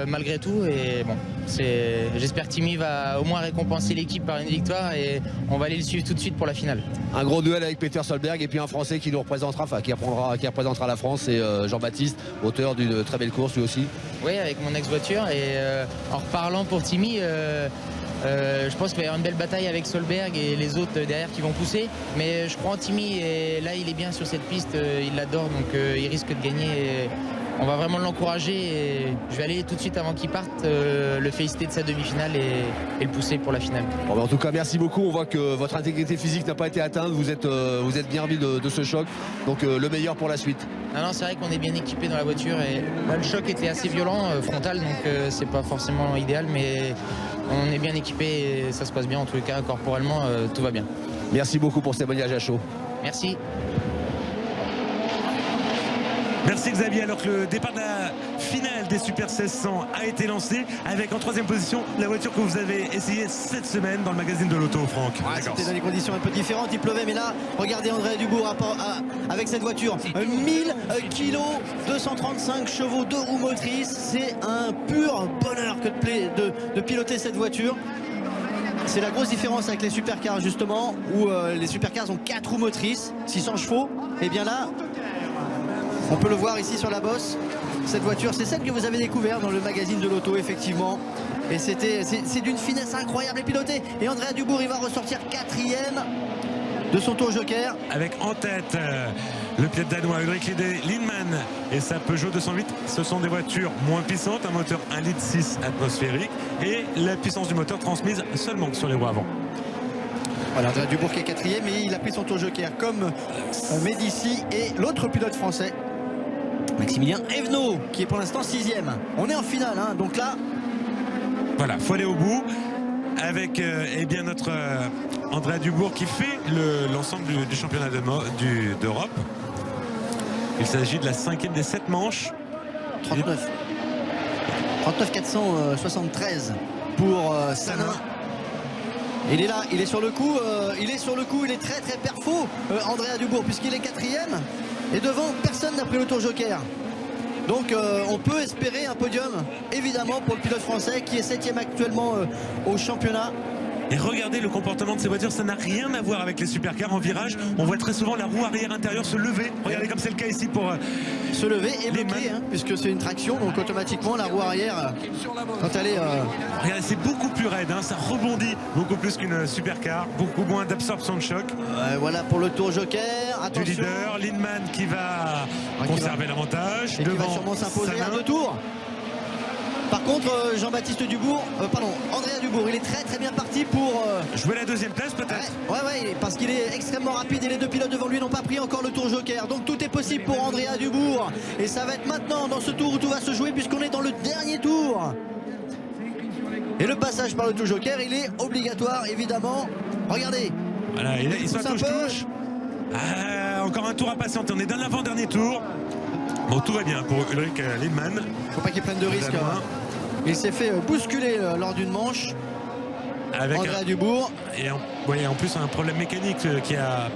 malgré tout. Et bon, j'espère que Timmy va au moins récompenser l'équipe par une victoire et on va aller le suivre tout de suite pour la finale. Un gros duel avec Peter Solberg et puis un Français qui nous représentera, enfin qui représentera la France, c'est Jean-Baptiste, auteur d'une très belle course lui aussi. Oui, avec mon ex-voiture. Et en reparlant pour Timmy, je pense qu'il va y avoir une belle bataille avec Solberg et les autres derrière qui vont pousser. Mais je crois en Timmy et là il est bien sur cette piste, il l'adore, donc il risque de gagner. Et on va vraiment l'encourager et je vais aller tout de suite avant qu'il parte le féliciter de sa demi-finale et le pousser pour la finale. Bon, en tout cas merci beaucoup, on voit que votre intégrité physique n'a pas été atteinte, vous êtes bien remis de ce choc, donc le meilleur pour la suite. Non, c'est vrai qu'on est bien équipé dans la voiture et là, le choc était assez violent, frontal, donc c'est pas forcément idéal, mais on est bien équipé et ça se passe bien en tous les cas, corporellement tout va bien. Merci beaucoup pour ce témoignage à chaud. Merci. Merci Xavier, alors que le départ de la finale des Super 1600 a été lancé avec en troisième position la voiture que vous avez essayé cette semaine dans le magazine de l'auto, Franck. C'était dans des conditions un peu différentes, il pleuvait, mais là, regardez André Dubourg avec cette voiture. 1000 kg, 235 chevaux, 2 roues motrices, c'est un pur bonheur que de piloter cette voiture. C'est la grosse différence avec les supercars justement, où les supercars ont 4 roues motrices, 600 chevaux, et bien là, on peut le voir ici sur la bosse. Cette voiture, c'est celle que vous avez découverte dans le magazine de l'auto, effectivement. Et c'est d'une finesse incroyable et pilotée. Et Andrea Dubourg, il va ressortir 4e de son tour joker. Avec en tête le pilote danois Ulrich Lindman et sa Peugeot 208. Ce sont des voitures moins puissantes, un moteur 1,6 litre atmosphérique et la puissance du moteur transmise seulement sur les roues avant. Voilà, Andrea Dubourg qui est 4e et il a pris son tour joker comme Médici et l'autre pilote français, Maximilien Evenot, qui est pour l'instant 6e. On est en finale, hein, donc là... Voilà, faut aller au bout avec eh bien notre Andrea Dubourg qui fait l'ensemble du championnat d'Europe. Il s'agit de la 5e des 7 manches. 39 473 pour Sanin. Il est là, il est sur le coup, il est très très perfo, Andrea Dubourg, puisqu'il est 4e. Et devant, personne n'a pris le tour joker. Donc on peut espérer un podium, évidemment, pour le pilote français qui est 7e actuellement au championnat. Et regardez le comportement de ces voitures, ça n'a rien à voir avec les supercars en virage. On voit très souvent la roue arrière intérieure se lever. Regardez comme c'est le cas ici pour se lever et bloquer, hein, puisque c'est une traction, donc automatiquement la roue arrière, quand elle est... Regardez, c'est beaucoup plus raide, hein, ça rebondit beaucoup plus qu'une supercar, beaucoup moins d'absorption de choc. Voilà pour le tour joker. Attention. Du leader, Lindman qui va conserver l'avantage. Et qui va sûrement s'imposer à 2 tours. Par contre, Jean-Baptiste Dubourg, Andrea Dubourg, il est très très bien parti pour... jouer la 2e place peut-être. Ouais, parce qu'il est extrêmement rapide et les 2 pilotes devant lui n'ont pas pris encore le tour joker. Donc tout est possible pour Andrea Dubourg. Et ça va être maintenant dans ce tour où tout va se jouer puisqu'on est dans le dernier tour. Et le passage par le tour joker, il est obligatoire évidemment. Regardez. Voilà, ils sont à touche-touche. Encore un tour à patienter, on est dans l'avant-dernier tour. Bon, tout va bien pour Ulrich Lindman. Faut pas qu'il prenne de risques. Hein. Il s'est fait bousculer lors d'une manche. Avec Andrea Dubourg. Et en plus un problème mécanique qui a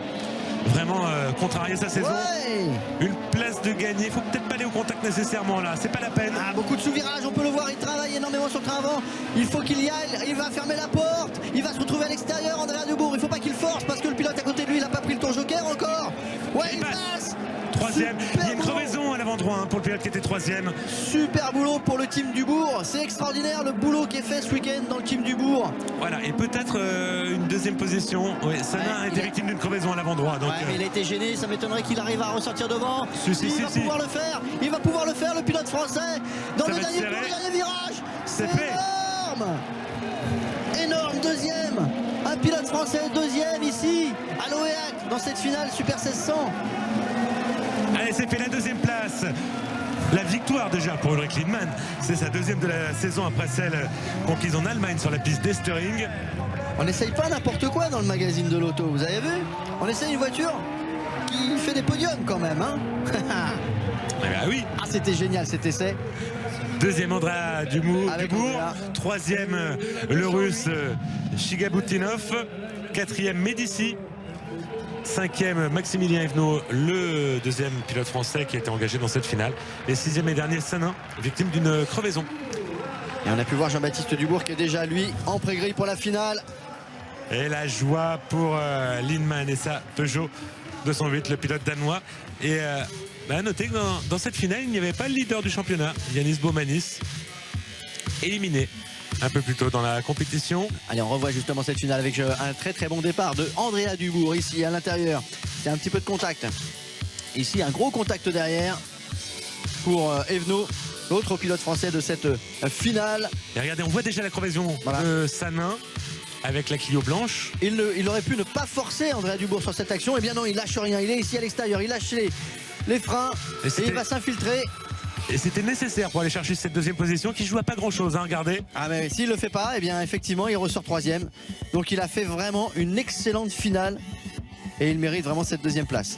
vraiment contrarié sa saison. Ouais. Une place de gagner. Il faut peut-être pas aller au contact nécessairement là. C'est pas la peine. Beaucoup de sous-virages, on peut le voir. Il travaille énormément sur le train avant. Il faut qu'il y aille. Il va fermer la porte. Il va se retrouver à l'extérieur. Andrea Dubourg. Il faut pas qu'il force parce que le pilote à côté de lui, il a pas pris le tour joker encore. Ouais, il passe. 3e, il y a une crevaison à l'avant droit pour le pilote qui était 3e. Super boulot pour le team Dubourg, c'est extraordinaire le boulot qui est fait ce week-end dans le team Dubourg. Voilà, et peut-être une 2e position. Sanin a été victime d'une crevaison à l'avant droit. Donc, mais il a été gêné, ça m'étonnerait qu'il arrive à ressortir devant. Il va pouvoir le faire, le pilote français, dans le dernier virage. C'est fait. Énorme, 2e. Un pilote français 2e ici, à l'OEAC, dans cette finale Super 1600. Allez, c'est fait la 2e place. La victoire déjà pour Ulrich Lindman. C'est sa 2e de la saison après celle conquise en Allemagne sur la piste d'Estering. On n'essaye pas n'importe quoi dans le magazine de l'auto, vous avez vu? On essaye une voiture qui fait des podiums quand même, hein. Eh ben oui. Ah, c'était génial cet essai. 2e Andrea Dubourg. 3e le russe Shigabutinov. 4e Médici. 5e, Maximilien Evenot, le 2e pilote français qui a été engagé dans cette finale. Et 6e et dernier, Sanin, victime d'une crevaison. Et on a pu voir Jean-Baptiste Dubourg qui est déjà lui en pré-grille pour la finale. Et la joie pour Lindman et sa Peugeot 208, le pilote danois. Et à noter que dans cette finale, il n'y avait pas le leader du championnat, Yanis Baumanis, éliminé un peu plus tôt dans la compétition. Allez, on revoit justement cette finale avec un très très bon départ de Andrea Dubourg ici à l'intérieur. C'est un petit peu de contact. Ici, un gros contact derrière pour Evenot, l'autre pilote français de cette finale. Et regardez, on voit déjà la crevaison de Sanin avec la Clio blanche. Il aurait pu ne pas forcer Andrea Dubourg sur cette action. Eh bien non, il lâche rien. Il est ici à l'extérieur. Il lâche les freins et il va s'infiltrer. Et c'était nécessaire pour aller chercher cette 2e position qui joue à pas grand chose, hein, regardez. Ah mais s'il le fait pas, eh bien effectivement il ressort 3e. Donc il a fait vraiment une excellente finale et il mérite vraiment cette 2e place.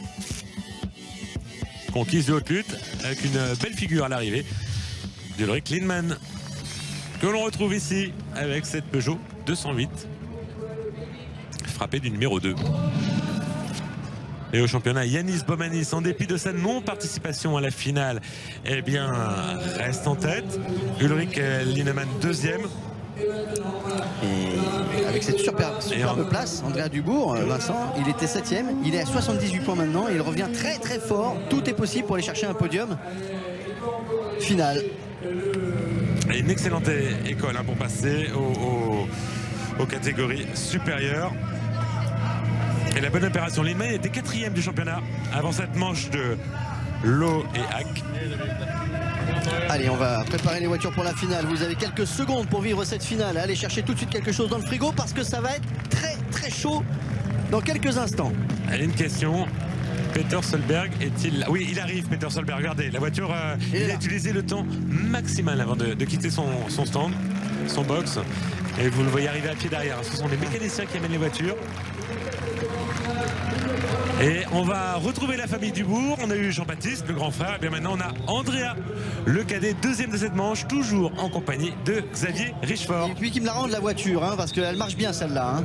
Conquise de haute lutte avec une belle figure à l'arrivée d'Ulrich Lindman, que l'on retrouve ici avec cette Peugeot 208 frappée du numéro 2. Et au championnat, Yanis Baumanis, en dépit de sa non-participation à la finale, eh bien, reste en tête. Ulrich Lindman 2e. Et avec cette superbe place, Andrea Dubourg, Vincent, il était 7e. Il est à 78 points maintenant. Il revient très très fort. Tout est possible pour aller chercher un podium. Finale. Et une excellente école pour passer aux catégories supérieures. Et la bonne opération, Lindman était 4e du championnat avant cette manche de Lowe et Hack. Allez, on va préparer les voitures pour la finale. Vous avez quelques secondes pour vivre cette finale. Allez chercher tout de suite quelque chose dans le frigo parce que ça va être très très chaud dans quelques instants. Allez, une question. Peter Solberg est-il là? Oui, il arrive, Peter Solberg. Regardez, la voiture, il a utilisé le temps maximal avant de quitter son stand, son box. Et vous le voyez arriver à pied derrière. Ce sont les mécaniciens qui amènent les voitures. Et on va retrouver la famille Dubourg. On a eu Jean-Baptiste, le grand frère. Et bien maintenant, on a Andrea, le cadet, 2e de cette manche, toujours en compagnie de Xavier Richefort. Et puis qui me la rende la voiture, hein, parce qu'elle marche bien celle-là. Hein.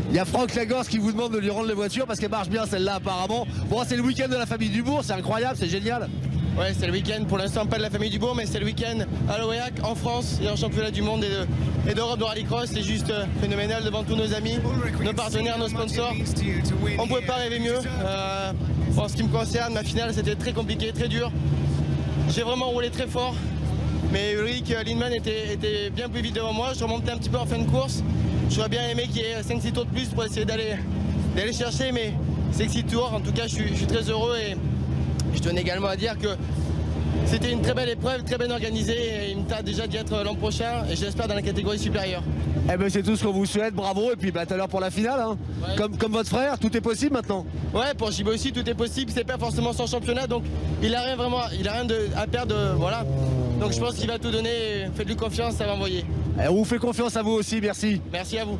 Il y a Franck Lagorce qui vous demande de lui rendre les voitures parce qu'elle marche bien celle-là apparemment. Bon, c'est le week-end de la famille Dubourg, c'est incroyable, c'est génial. Ouais, c'est le week-end, pour l'instant pas de la famille Dubourg, mais c'est le week-end à l'OEAC en France et en championnat du monde et d'Europe de rallycross. C'est juste phénoménal devant tous nos amis, nos partenaires, nos sponsors. On ne pouvait pas rêver mieux. En ce qui me concerne, ma finale c'était très compliqué, très dur. J'ai vraiment roulé très fort, mais Ulrich Lindman était bien plus vite devant moi. Je remontais un petit peu en fin de course. J'aurais bien aimé qu'il y ait 5-6 tours de plus pour essayer d'aller chercher, mais 5-6 tours. En tout cas, je suis très heureux et je tenais également à dire que c'était une très belle épreuve, très bien organisée. Et il me tarde déjà d'y être l'an prochain et j'espère dans la catégorie supérieure. Eh ben c'est tout ce qu'on vous souhaite, bravo, et puis tout à l'heure pour la finale. Hein. Ouais. Comme votre frère, tout est possible maintenant. Ouais, pour JB aussi, tout est possible. C'est pas forcément son championnat, donc il a rien à perdre. Voilà. Donc je pense qu'il va tout donner. Faites-lui confiance, ça va envoyer. On vous fait confiance à vous aussi, merci. Merci à vous.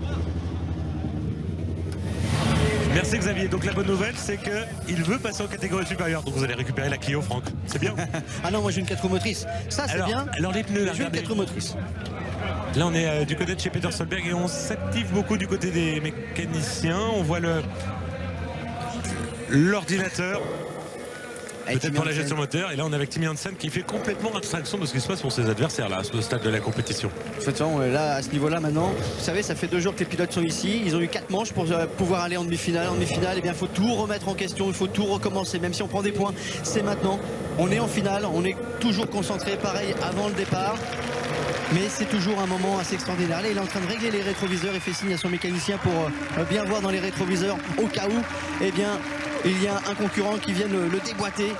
Merci Xavier. Donc la bonne nouvelle, c'est qu'il veut passer en catégorie supérieure. Donc vous allez récupérer la Clio, Franck. C'est bien. Ah non, moi j'ai une 4 roues motrices. Ça c'est bien. Alors les pneus, là, j'ai une regardez. 4 roues motrices. Là on est du côté de chez Peter Solberg et on s'active beaucoup du côté des mécaniciens. On voit l'ordinateur. Peut-être pour la gestion moteur. Et là on est avec Timmy Hansen qui fait complètement abstraction de ce qui se passe pour ses adversaires là, à ce stade de la compétition. De toute façon, là, à ce niveau-là maintenant, vous savez, ça fait 2 jours que les pilotes sont ici. Ils ont eu 4 manches pour pouvoir aller en demi-finale. En demi-finale, eh bien, il faut tout remettre en question, il faut tout recommencer. Même si on prend des points, c'est maintenant. On est en finale, on est toujours concentré, pareil, avant le départ. Mais c'est toujours un moment assez extraordinaire. Là, il est en train de régler les rétroviseurs et fait signe à son mécanicien pour bien voir dans les rétroviseurs au cas où, eh bien, il y a un concurrent qui vient le déboîter.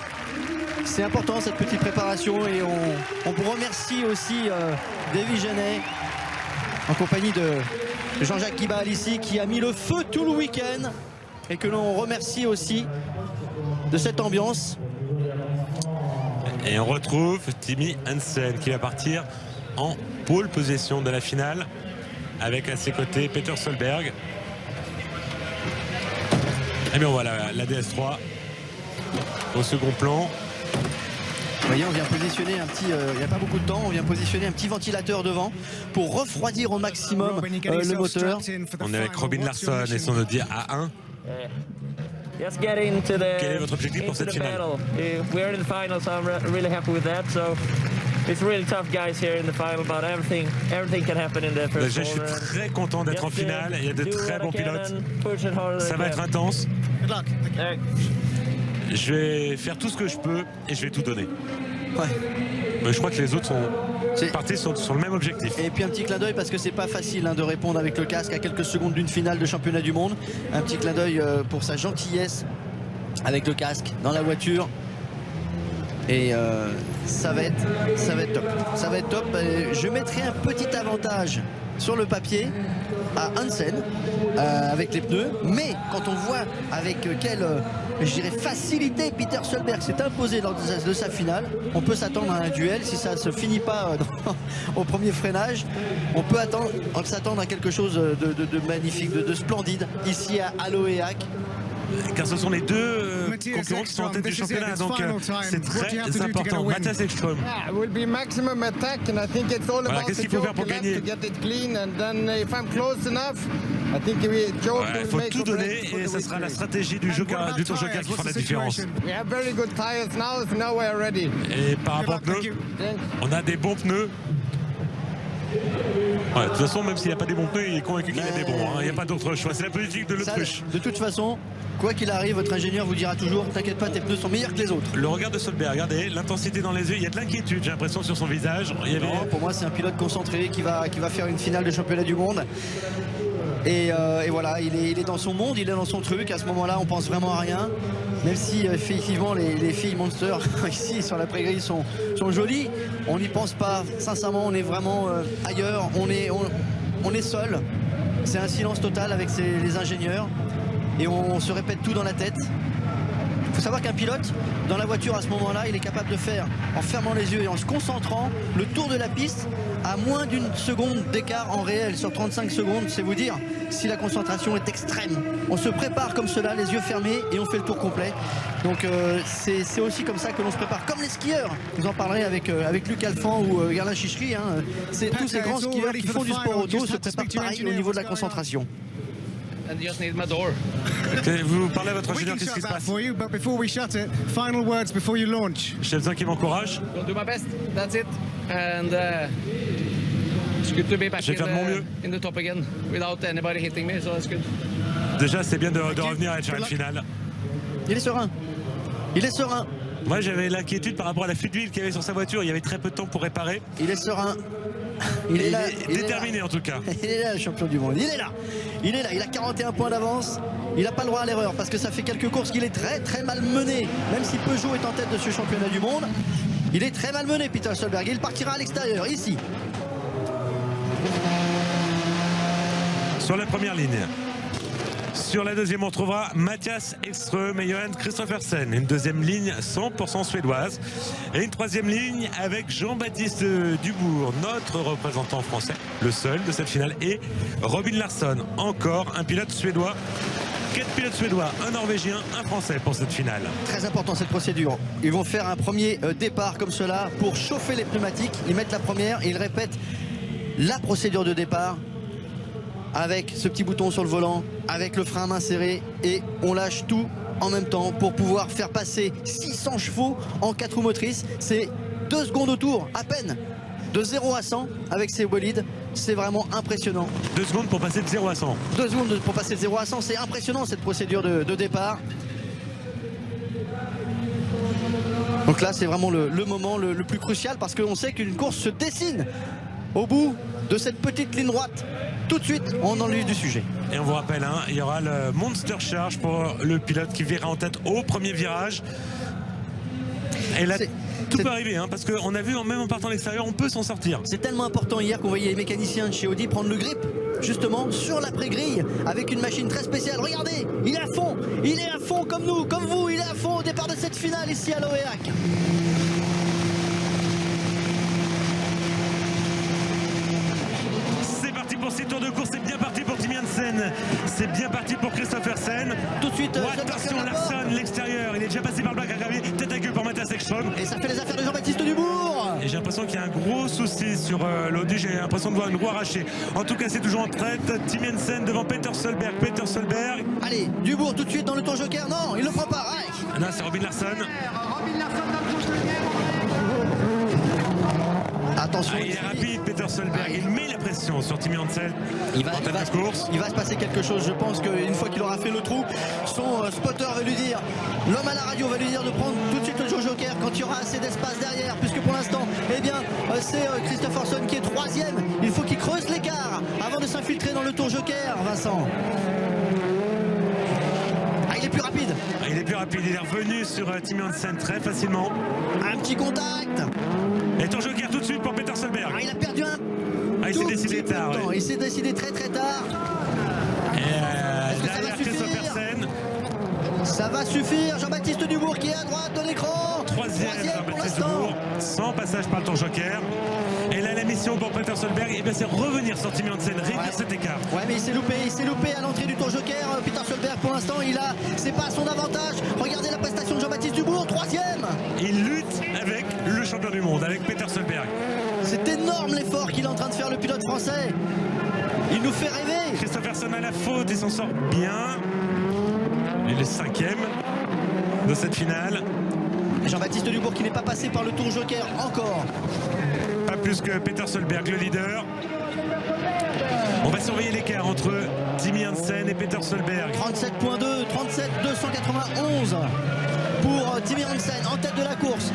C'est important cette petite préparation et on vous remercie aussi Davy Genet en compagnie de Jean-Jacques Guibal ici qui a mis le feu tout le week-end et que l'on remercie aussi de cette ambiance. Et on retrouve Timmy Hansen qui va partir en pole position de la finale avec à ses côtés Peter Solberg. Et bien voilà la DS3 au second plan. Vous voyez, on vient positionner un petit, il n'y a pas beaucoup de temps, on vient positionner un petit ventilateur devant pour refroidir au maximum le moteur. On est avec Robin Larsson et son Audi A1. Quel est votre objectif pour cette finale? We're in the final, so I'm really happy with that. So it's really tough guys here in the final, but everything can happen in the first Je suis très content d'être en finale. Il y a de très bons pilotes. Ça va être intense. Je vais faire tout ce que je peux et je vais tout donner. Ouais. Mais je crois que les autres sont partis sur le même objectif. Et puis un petit clin d'œil parce que c'est pas facile de répondre avec le casque à quelques secondes d'une finale de championnat du monde. Un petit clin d'œil pour sa gentillesse avec le casque dans la voiture. Et ça va être top. Ça va être top. Je mettrai un petit avantage sur le papier à Hansen avec les pneus. Mais quand on voit avec quelle je dirais facilité Peter Solberg s'est imposé lors de sa finale, on peut s'attendre à un duel. Si ça ne se finit pas au premier freinage, on peut s'attendre à quelque chose de magnifique, de splendide ici à Aloheac. Car ce sont les deux concurrents qui sont en tête du championnat, donc c'est très important. Matthias Ekström. Voilà, qu'est-ce qu'il faut faire pour gagner? Il faut tout donner et ce sera la stratégie du Tour Joker qui fera la différence. Et par rapport aux pneus, on a des bons pneus. Ouais, de toute façon, même s'il n'y a pas des bons pneus, il est convaincu qu'il y a des bons. Il n'y a pas d'autre choix. C'est la politique de l'autruche. De toute façon, quoi qu'il arrive, votre ingénieur vous dira toujours t'inquiète pas, tes pneus sont meilleurs que les autres. Le regard de Solberg, regardez l'intensité dans les yeux. Il y a de l'inquiétude, j'ai l'impression, sur son visage. Non, pour moi, c'est un pilote concentré qui va faire une finale de championnat du monde. Et voilà, il est dans son monde, il est dans son truc. À ce moment-là, on pense vraiment à rien. Même si effectivement les filles Monster ici sur la prairie sont jolies, on n'y pense pas. Sincèrement, on est vraiment ailleurs. On est seul. C'est un silence total avec les ingénieurs et on se répète tout dans la tête. Il faut savoir qu'un pilote, dans la voiture à ce moment-là, il est capable de faire, en fermant les yeux et en se concentrant, le tour de la piste à moins d'une seconde d'écart en réel sur 35 secondes. C'est vous dire si la concentration est extrême. On se prépare comme cela, les yeux fermés, et on fait le tour complet. Donc c'est aussi comme ça que l'on se prépare, comme les skieurs. Vous en parlerez avec Luc Alphand ou Gerlin Chichery. C'est tous ces grands skieurs qui font du sport auto se préparent pareil au niveau de la concentration. Vous parlez à votre ingénieur, qu'est-ce qui se passe? J'ai besoin qu'il m'encourage. Je vais faire de mon mieux. Déjà, c'est bien de revenir à être sur une finale. Il est serein. Il est serein. Moi, j'avais l'inquiétude par rapport à la fuite d'huile qu'il y avait sur sa voiture. Il y avait très peu de temps pour réparer. Il est serein. Il est là, déterminé en tout cas. Il est là, le champion du monde. Il est là. Il est là. Il a 41 points d'avance. Il n'a pas le droit à l'erreur parce que ça fait quelques courses qu'il est très très mal mené. Même si Peugeot est en tête de ce championnat du monde, il est très mal mené, Peter Solberg. Il partira à l'extérieur, ici. Sur la première ligne. Sur la deuxième, on retrouvera Matthias Ekström et Johan Kristoffersen. Une deuxième ligne 100% suédoise. Et une troisième ligne avec Jean-Baptiste Dubourg, notre représentant français, le seul de cette finale, et Robin Larsson, encore un pilote suédois. 4 pilotes suédois, un norvégien, un français pour cette finale. Très important cette procédure. Ils vont faire un premier départ comme cela pour chauffer les pneumatiques. Ils mettent la première et ils répètent la procédure de départ avec ce petit bouton sur le volant, avec le frein à main serré, et on lâche tout en même temps pour pouvoir faire passer 600 chevaux en 4 roues motrices. C'est 2 secondes au tour à peine, de 0 à 100 avec ces bolides. C'est vraiment impressionnant. 2 secondes pour passer de 0 à 100. 2 secondes pour passer de 0 à 100, c'est impressionnant cette procédure de départ. Donc là, c'est vraiment le moment le plus crucial parce qu'on sait qu'une course se dessine au bout de cette petite ligne droite. Tout de suite, on est dans le vif du sujet. Et on vous rappelle, il y aura le Monster Charge pour le pilote qui verra en tête au premier virage. Et là, tout peut arriver, parce qu'on a vu, même en partant à l'extérieur, on peut s'en sortir. C'est tellement important hier qu'on voyait les mécaniciens de chez Audi prendre le grip, justement, sur la pré-grille, avec une machine très spéciale. Regardez, il est à fond comme nous, comme vous, il est à fond au départ de cette finale ici à Aloheac. Pour ces tours de course, c'est bien parti pour Tim Jensen, c'est bien parti pour Kristoffersen. Tout de suite, attention, Larsson, l'extérieur, il est déjà passé par le bac à gravier, tête à queue pour Mathias Ekström. Et ça fait les affaires de Jean-Baptiste Dubourg. Et j'ai l'impression qu'il y a un gros souci sur l'Audi, j'ai l'impression de voir une roue arrachée. En tout cas, c'est toujours en traite. Tim Jensen devant Peter Solberg. Peter Solberg. Allez, Dubourg tout de suite dans le tour joker. Non, il le prend pas. Ouais. Non, c'est Robin Larsson. Attention. Il est rapide, Peter Solberg. Il met la pression sur Tim Jensen. Il va se passer quelque chose. Je pense qu'une fois qu'il aura fait le trou, son spotter va lui dire, l'homme à la radio va lui dire de prendre tout de suite le tour joker quand il y aura assez d'espace derrière. Puisque pour l'instant, eh bien, c'est Kristoffersson qui est troisième. Il faut qu'il creuse l'écart avant de s'infiltrer dans le tour joker, Vincent. Il est plus rapide. Il est plus rapide, il est revenu sur Tim Jensen très facilement. Un petit contact. Et tour joker tout de suite pour Peter Solberg. Il a perdu un il s'est décidé tard. Ouais. Il s'est décidé très tard. Et derrière Kristoffersson. Ça va suffire. Jean-Baptiste Dubourg qui est à droite de l'écran. Troisième Jean-Baptiste Dubourg, sans passage par le tour joker. Et là, la mission pour Peter Solberg, eh c'est revenir sur Tim Jensen, réduire cet écart. Ouais, mais il s'est loupé à l'entrée du tour joker. Peter Solberg, pour l'instant, c'est pas à son avantage. Regardez la prestation de Jean-Baptiste Dubourg, troisième. Il lutte avec le champion du monde, avec Peter Solberg. C'est énorme l'effort qu'il est en train de faire, le pilote français. Il nous fait rêver. Kristoffersson à la faute, il s'en sort bien. Il est cinquième de cette finale. Jean-Baptiste Dubourg qui n'est pas passé par le tour joker encore. Pas plus que Peter Solberg, le leader. On va surveiller l'écart entre Tim Jensen et Peter Solberg. 37.2, 37,291 pour Tim Jensen en tête de la course.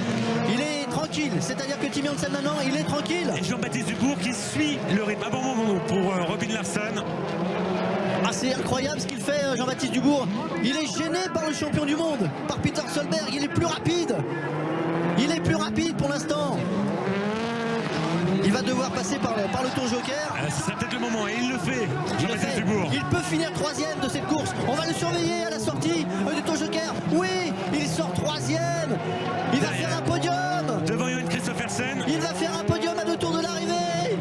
Il est tranquille, c'est-à-dire que Tim Jensen maintenant, il est tranquille. Et Jean-Baptiste Dubourg qui suit le rythme. Un bon moment pour Robin Larsson. C'est incroyable ce qu'il fait, Jean-Baptiste Dubourg. Il est gêné par le champion du monde, par Peter Solberg. Il est plus rapide. Il est plus rapide pour l'instant. Il va devoir passer par le tour joker. Ce serait peut-être le moment et il le fait. Jean-Baptiste Dubourg. Il peut finir troisième de cette course. On va le surveiller à la sortie du tour joker. Oui, il sort troisième. Il va faire un podium. Devant Johan Kristoffersson. Il va faire un podium à 2 tours de l'arrivée.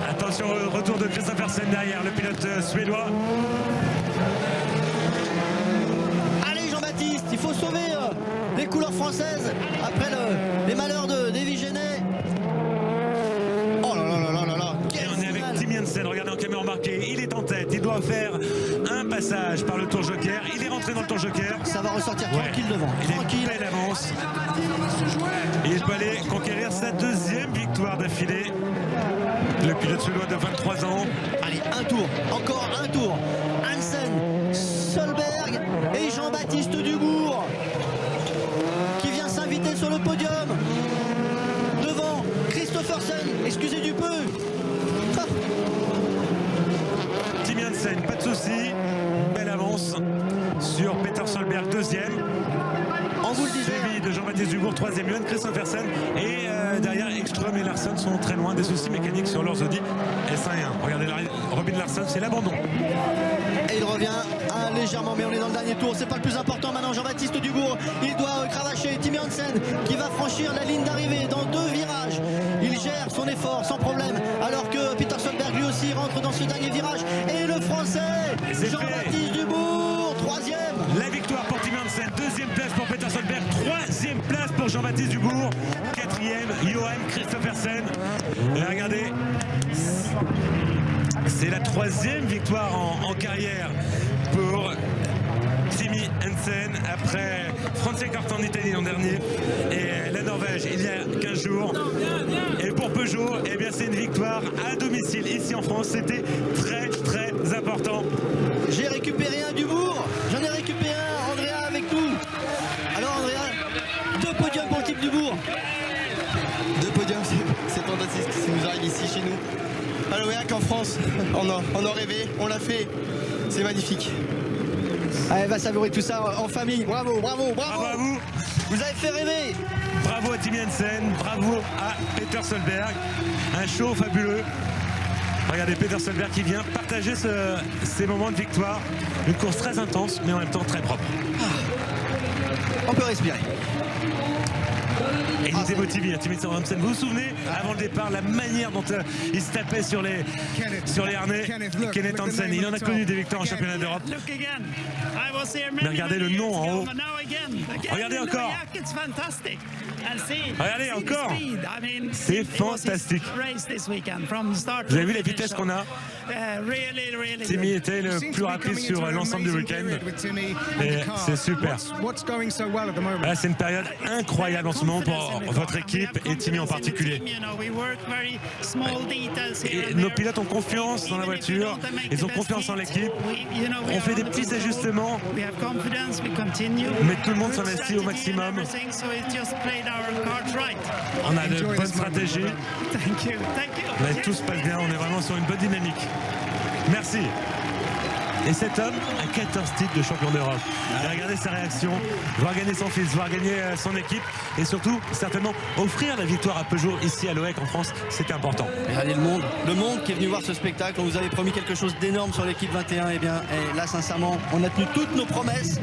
Attention au retour de Kristoffersson derrière le pilote suédois. Allez Jean-Baptiste, il faut sauver les couleurs françaises après les malheurs de Davy Genet. Oh là là là là là. Et on est avec Tim Jensen, regardez en caméra marquée, il est en tête, il doit faire un passage par le tour joker, il est rentré dans le tour joker. Ça va ressortir tranquille devant. Il tranquille. est belle avance. Et il peut aller conquérir sa deuxième victoire d'affilée. Le pilote suédois de 23 ans. Allez, un tour, encore un tour. Hansen, Solberg et Jean-Baptiste Dubourg qui vient s'inviter sur le podium devant Kristoffersson. Excusez du peu. Tim Jensen, pas de souci. Belle avance sur Peter Solberg, deuxième. On vous le disait. Suivi de Jean-Baptiste Dubourg, troisième. Johan Kristoffersson. Et derrière, Ekström et Larsson sont très loin. Des soucis mécaniques sur leurs Audi S1 et 1. Regardez, Robin Larsson, c'est l'abandon. Et il revient légèrement, mais on est dans le dernier tour. C'est pas le plus important maintenant. Jean-Baptiste Dubourg, il doit cravacher. Tim Jensen qui va franchir la ligne d'arrivée dans 2 virages. Il gère son effort sans problème. Alors que Peter Solberg lui aussi rentre dans ce dernier virage. Et le français, Jean-Baptiste Dubourg, troisième. La victoire pour Tim Jensen, deuxième place pour Peter Solberg, troisième place pour Jean-Baptiste Dubourg, quatrième Johan Kristoffersson. Et regardez, c'est la troisième victoire en carrière pour Timmy Jensen après Francfort en Italie l'an dernier et la Norvège il y a 15 jours. Et pour Peugeot, eh bien c'est une victoire à domicile ici en France. C'était très très important. J'ai récupéré un Dubourg, j'en ai récupéré un, Andrea avec nous. Alors Andrea, 2 podiums pour le type Dubourg. 2 podiums, c'est fantastique ce qui nous arrive ici chez nous. À l'OEAC en France, on a rêvé, on l'a fait, c'est magnifique. Allez, va savourer tout ça en famille. Bravo, bravo, bravo. Bravo à vous. Vous avez fait rêver. Bravo à Tim Jensen, bravo à Peter Solberg. Un show fabuleux. Regardez Peter Solberg qui vient partager ces moments de victoire. Une course très intense, mais en même temps très propre. On peut respirer. Et il était motivé, Timmy Hansen. Vous vous souvenez, avant le départ, la manière dont il se tapait sur les harnais. Kenneth Hansen, il en a connu des victoires en championnat d'Europe. Mais regardez le nom en haut. Regardez encore. Regardez encore. C'est fantastique. Vous avez vu la vitesse qu'on a? Timmy était le plus rapide sur l'ensemble du week-end. Et c'est super. Là, c'est une période incroyable en ce moment pour votre équipe et Timmy en particulier. Et nos pilotes ont confiance dans la voiture, ils ont confiance en l'équipe. On fait des petits ajustements, mais tout le monde s'investit au maximum. On a de bonnes stratégies. Mais tout se passe bien, on est vraiment sur une bonne dynamique. Merci. Et cet homme a 14 titres de champion d'Europe. Regardez sa réaction, voir gagner son fils, voir gagner son équipe et surtout, certainement, offrir la victoire à Peugeot ici à l'OEC en France, c'était important. Regardez le monde qui est venu voir ce spectacle. On vous avait promis quelque chose d'énorme sur l'équipe 21. Et bien, là, sincèrement, on a tenu toutes nos promesses.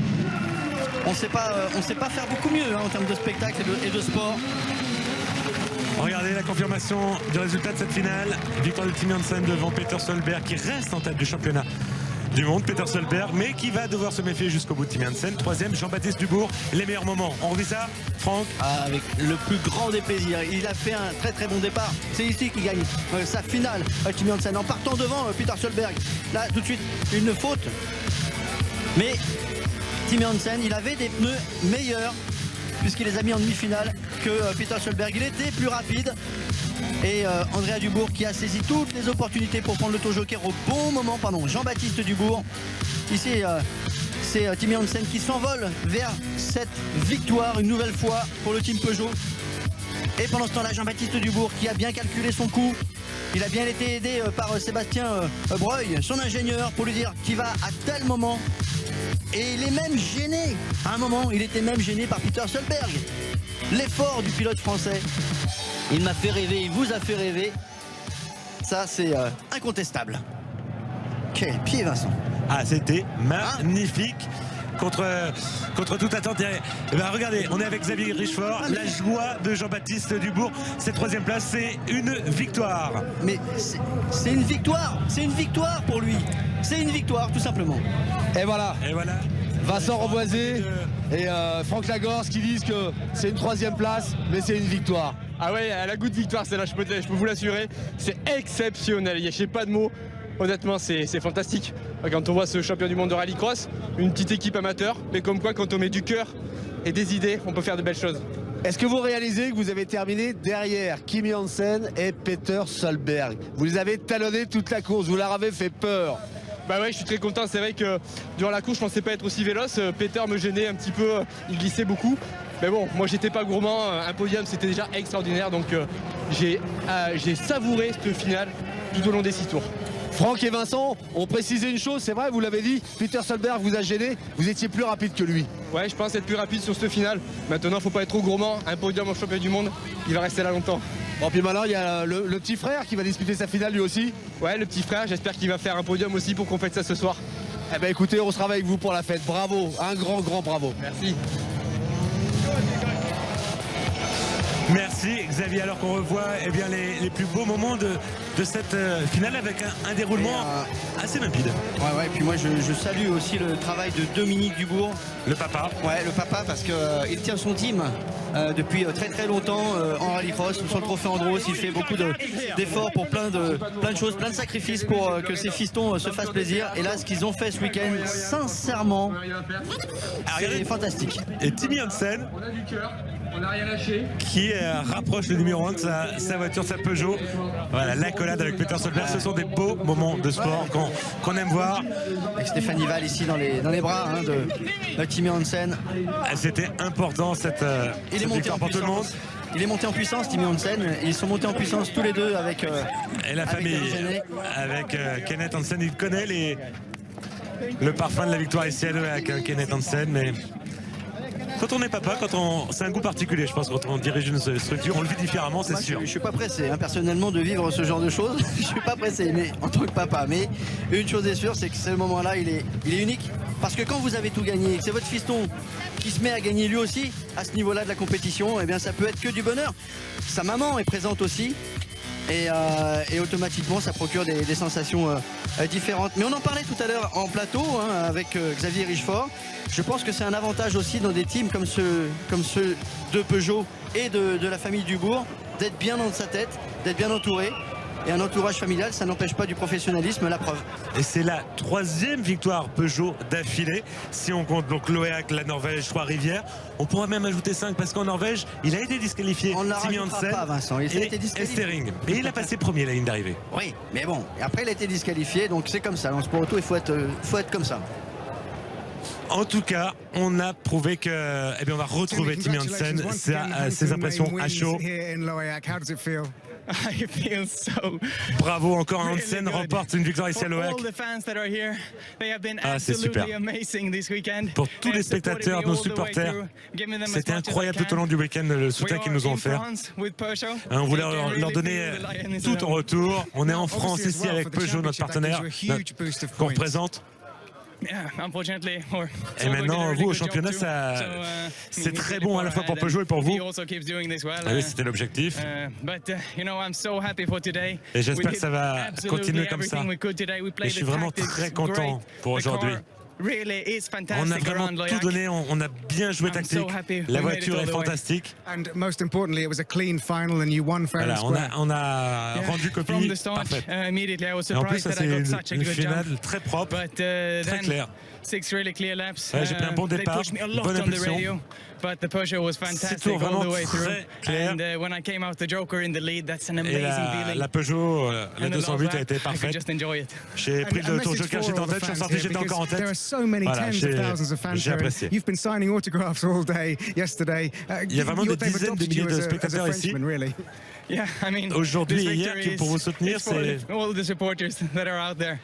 On ne sait pas faire beaucoup mieux en termes de spectacle et de sport. Regardez la confirmation du résultat de cette finale. Victoire de Timmy Hansen devant Peter Solberg qui reste en tête du championnat du monde, Peter Solberg, mais qui va devoir se méfier jusqu'au bout de Timmy Hansen. Troisième, Jean-Baptiste Dubourg, les meilleurs moments. On revit ça, Franck? Avec le plus grand des plaisirs. Il a fait un très très bon départ. C'est ici qu'il gagne sa finale, Timmy Hansen, en partant devant Peter Solberg. Là, tout de suite, une faute. Mais Timmy Hansen, il avait des pneus meilleurs puisqu'il les a mis en demi-finale que Peter Solberg. Il était plus rapide. Et Andrea Dubourg qui a saisi toutes les opportunités pour prendre l'auto-joker au bon moment. Pardon, Jean-Baptiste Dubourg. Ici, c'est Timmy Hansen qui s'envole vers cette victoire une nouvelle fois pour le team Peugeot. Et pendant ce temps-là, Jean-Baptiste Dubourg qui a bien calculé son coup. Il a bien été aidé par Sébastien Breuil, son ingénieur, pour lui dire qu'il va à tel moment. Et il est même gêné. À un moment, il était même gêné par Peter Solberg. L'effort du pilote français. Il m'a fait rêver, il vous a fait rêver. Ça, c'est incontestable. Quel pied, Vincent. Ah, c'était magnifique. Contre toute attente. Et ben, regardez, on est avec Xavier Richefort. La joie de Jean-Baptiste Dubourg. Cette troisième place, c'est une victoire. Mais c'est une victoire. C'est une victoire pour lui. C'est une victoire, tout simplement. Et voilà. Vincent Reboisé et Franck Lagorce qui disent que c'est une troisième place, mais c'est une victoire. Ah ouais, elle a goût de victoire celle-là, je peux vous l'assurer. C'est exceptionnel, je n'ai pas de mots. Honnêtement, c'est fantastique. Quand on voit ce champion du monde de rallycross, une petite équipe amateur, mais comme quoi, quand on met du cœur et des idées, on peut faire de belles choses. Est-ce que vous réalisez que vous avez terminé derrière Timmy Hansen et Peter Solberg? Vous les avez talonnés toute la course, vous leur avez fait peur. Bah ouais, je suis très content. C'est vrai que durant la course, je pensais pas être aussi véloce. Peter me gênait un petit peu, il glissait beaucoup. Mais bon, moi j'étais pas gourmand. Un podium, c'était déjà extraordinaire. Donc j'ai savouré cette finale tout au long des 6 tours. Franck et Vincent ont précisé une chose, c'est vrai, vous l'avez dit, Peter Solberg vous a gêné, vous étiez plus rapide que lui. Ouais, je pense être plus rapide sur cette finale. Maintenant, faut pas être trop gourmand. Un podium au championnat du monde, il va rester là longtemps. Bon, puis maintenant, il y a le petit frère qui va disputer sa finale lui aussi. Ouais, le petit frère, j'espère qu'il va faire un podium aussi pour qu'on fête ça ce soir. Eh ben écoutez, on sera avec vous pour la fête. Bravo, un grand bravo. Merci. Merci Xavier, alors qu'on revoit bien, les plus beaux moments de cette finale avec un déroulement assez limpide. Ouais, et puis moi je salue aussi le travail de Dominique Dubourg. Le papa. Ouais, le papa, parce qu'il tient son team depuis très longtemps en rallycross, sur le trophée Andros. Il fait beaucoup d'efforts pour plein de choses, plein de sacrifices pour que ses fistons se fassent plaisir. Et là, ce qu'ils ont fait ce week-end, sincèrement, c'est fantastique. Et Timmy Hansen, on n'a rien lâché, qui rapproche le numéro 1 de sa voiture, sa Peugeot. Voilà, l'accolade avec Peter Solberg, ce sont des beaux moments de sport qu'on aime voir. Avec Stéphanie Val ici dans les bras de Timmy Hansen. C'était important cette victoire pour tout le monde. Il est monté en puissance, Timmy Hansen. Ils sont montés en puissance tous les deux avec et la famille, avec Kenneth Hansen. Il connaît le parfum de la victoire ici avec Kenneth Hansen, mais quand on est papa, c'est un goût particulier, je pense, quand on dirige une structure, on le vit différemment, c'est sûr. Je suis pas pressé, personnellement, de vivre ce genre de choses. Je suis pas pressé, mais en tant que papa. Mais une chose est sûre, c'est que ce moment-là, il est unique. Parce que quand vous avez tout gagné, c'est votre fiston qui se met à gagner lui aussi à ce niveau-là de la compétition, et bien ça peut être que du bonheur. Sa maman est présente aussi. Et automatiquement ça procure des sensations différentes. Mais on en parlait tout à l'heure en plateau avec Xavier Richefort. Je pense que c'est un avantage aussi dans des teams comme ceux de Peugeot et de la famille Dubourg d'être bien dans sa tête, d'être bien entouré. Et un entourage familial, ça n'empêche pas du professionnalisme, la preuve. Et c'est la 3e victoire Peugeot d'affilée. Si on compte donc l'OEAC, la Norvège, Trois-Rivières, on pourra même ajouter 5 parce qu'en Norvège, il a été disqualifié. On ne la Timi rajoutera Hansen pas, Vincent. Il a et été disqualifié. Estering. Et il a passé premier la ligne d'arrivée. Oui, mais bon. Et après, il a été disqualifié, donc c'est comme ça. Dans le sport auto, il faut être comme ça. En tout cas, on a prouvé que, eh bien, on va retrouver Timi Hansen. Ses impressions à chaud. I feel so Bravo, encore really Hansen good. remporte une victoire ici à For l'OEAC. all the fans that are here, they have been Ah, c'est super. absolutely amazing this weekend. Pour tous les They've supported spectateurs, me nos all the way supporters, through, giving them as c'était much as I incroyable tout au can. long du week-end le soutien We qu'ils are nous ont in offert. France with Peugeot. On voulait They can leur really donner feel the lion is tout in en them. retour. On est en France ici avec Peugeot, notre partenaire qu'on représente. Yeah, unfortunately, or Et Solberg maintenant, did a really vous au good job championnat, too. c'est he's très really bon à far la fois pour ahead Peugeot et pour and vous. he also keeps doing this well. Ah oui, c'était l'objectif. But you know, I'm so happy for today. Et j'espère We que ça did va absolutely continuer comme ça. everything we could today. We Et played je suis the vraiment tactics très content great. pour The car aujourd'hui. really is fantastic On a vraiment around tout Loyac. donné, on a bien joué I'm tactique. so happy La we made it voiture all est the way. fantastique. And most importantly, it was a clean final and you won fair and Voilà, square. on a Yeah, rendu from copie the start, parfaite. immediately I was Et en plus, surprised ça that I c'est got such a une good finale jump. très propre, But très then claire. 6 really clear laps. Ouais, j'ai pris un bon They départ, pushed me a une lot bonne on the impulsion. radio, but the Peugeot was 6 fantastic tours all vraiment the way through. très clairs. And when I came out the Joker in the lead, that's an Et amazing la feeling. Peugeot, la And the 208 last a été lap, I could parfaite. just enjoy it. J'ai pris And le a tour message Joker, for j'étais en all the tête, je suis fans sorti, here, j'étais encore en because there are tête. so many Voilà, tens of thousands of fans j'ai here. apprécié. You've been signing autographs all day yesterday. Il y a vraiment des they've dizaines de adopted milliers you de as a spectateurs ici. Frenchman, really. Yeah, I mean, Aujourd'hui this et hier, victory pour vous is- soutenir, is for c'est... all the supporters that are out there.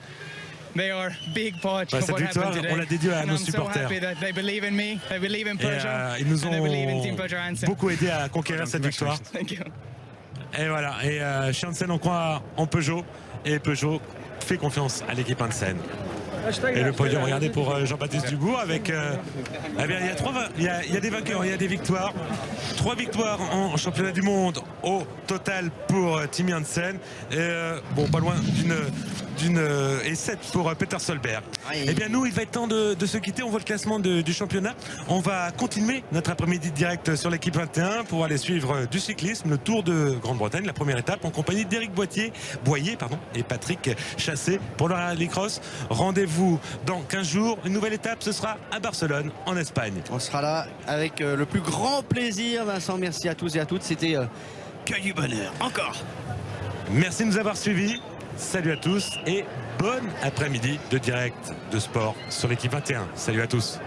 They are big part Ouais, of cette what victoire, happened today. on l'a dédiée à And nos I'm so supporters. happy that they believe in me, they believe in Et Peugeot, ils nous and they believe in Team ont Peugeot Hansen. beaucoup aidé à conquérir cette victoire. Thank you. Et voilà, et chez Hansen, on croit en Peugeot, et Peugeot fait confiance à l'équipe Hansen. Et le podium, regardez, pour Jean-Baptiste Dubourg avec eh bien, il y a des vainqueurs, il y a des victoires. 3 victoires en championnat du monde au total pour Timi Hansen. Et, bon, pas loin et 7 pour Peter Solberg. Eh bien nous, il va être temps de se quitter. On voit le classement du championnat. On va continuer notre après-midi direct sur l'équipe 21 pour aller suivre du cyclisme, le Tour de Grande-Bretagne, la première étape en compagnie d'Éric Boyer et Patrick Chassé pour le rallycross. Rendez-vous dans 15 jours. Une nouvelle étape, ce sera à Barcelone, en Espagne. On sera là avec le plus grand plaisir, Vincent. Merci à tous et à toutes. C'était que du bonheur. Encore. Merci de nous avoir suivis. Salut à tous et bon après-midi de direct de sport sur l'équipe 21. Salut à tous.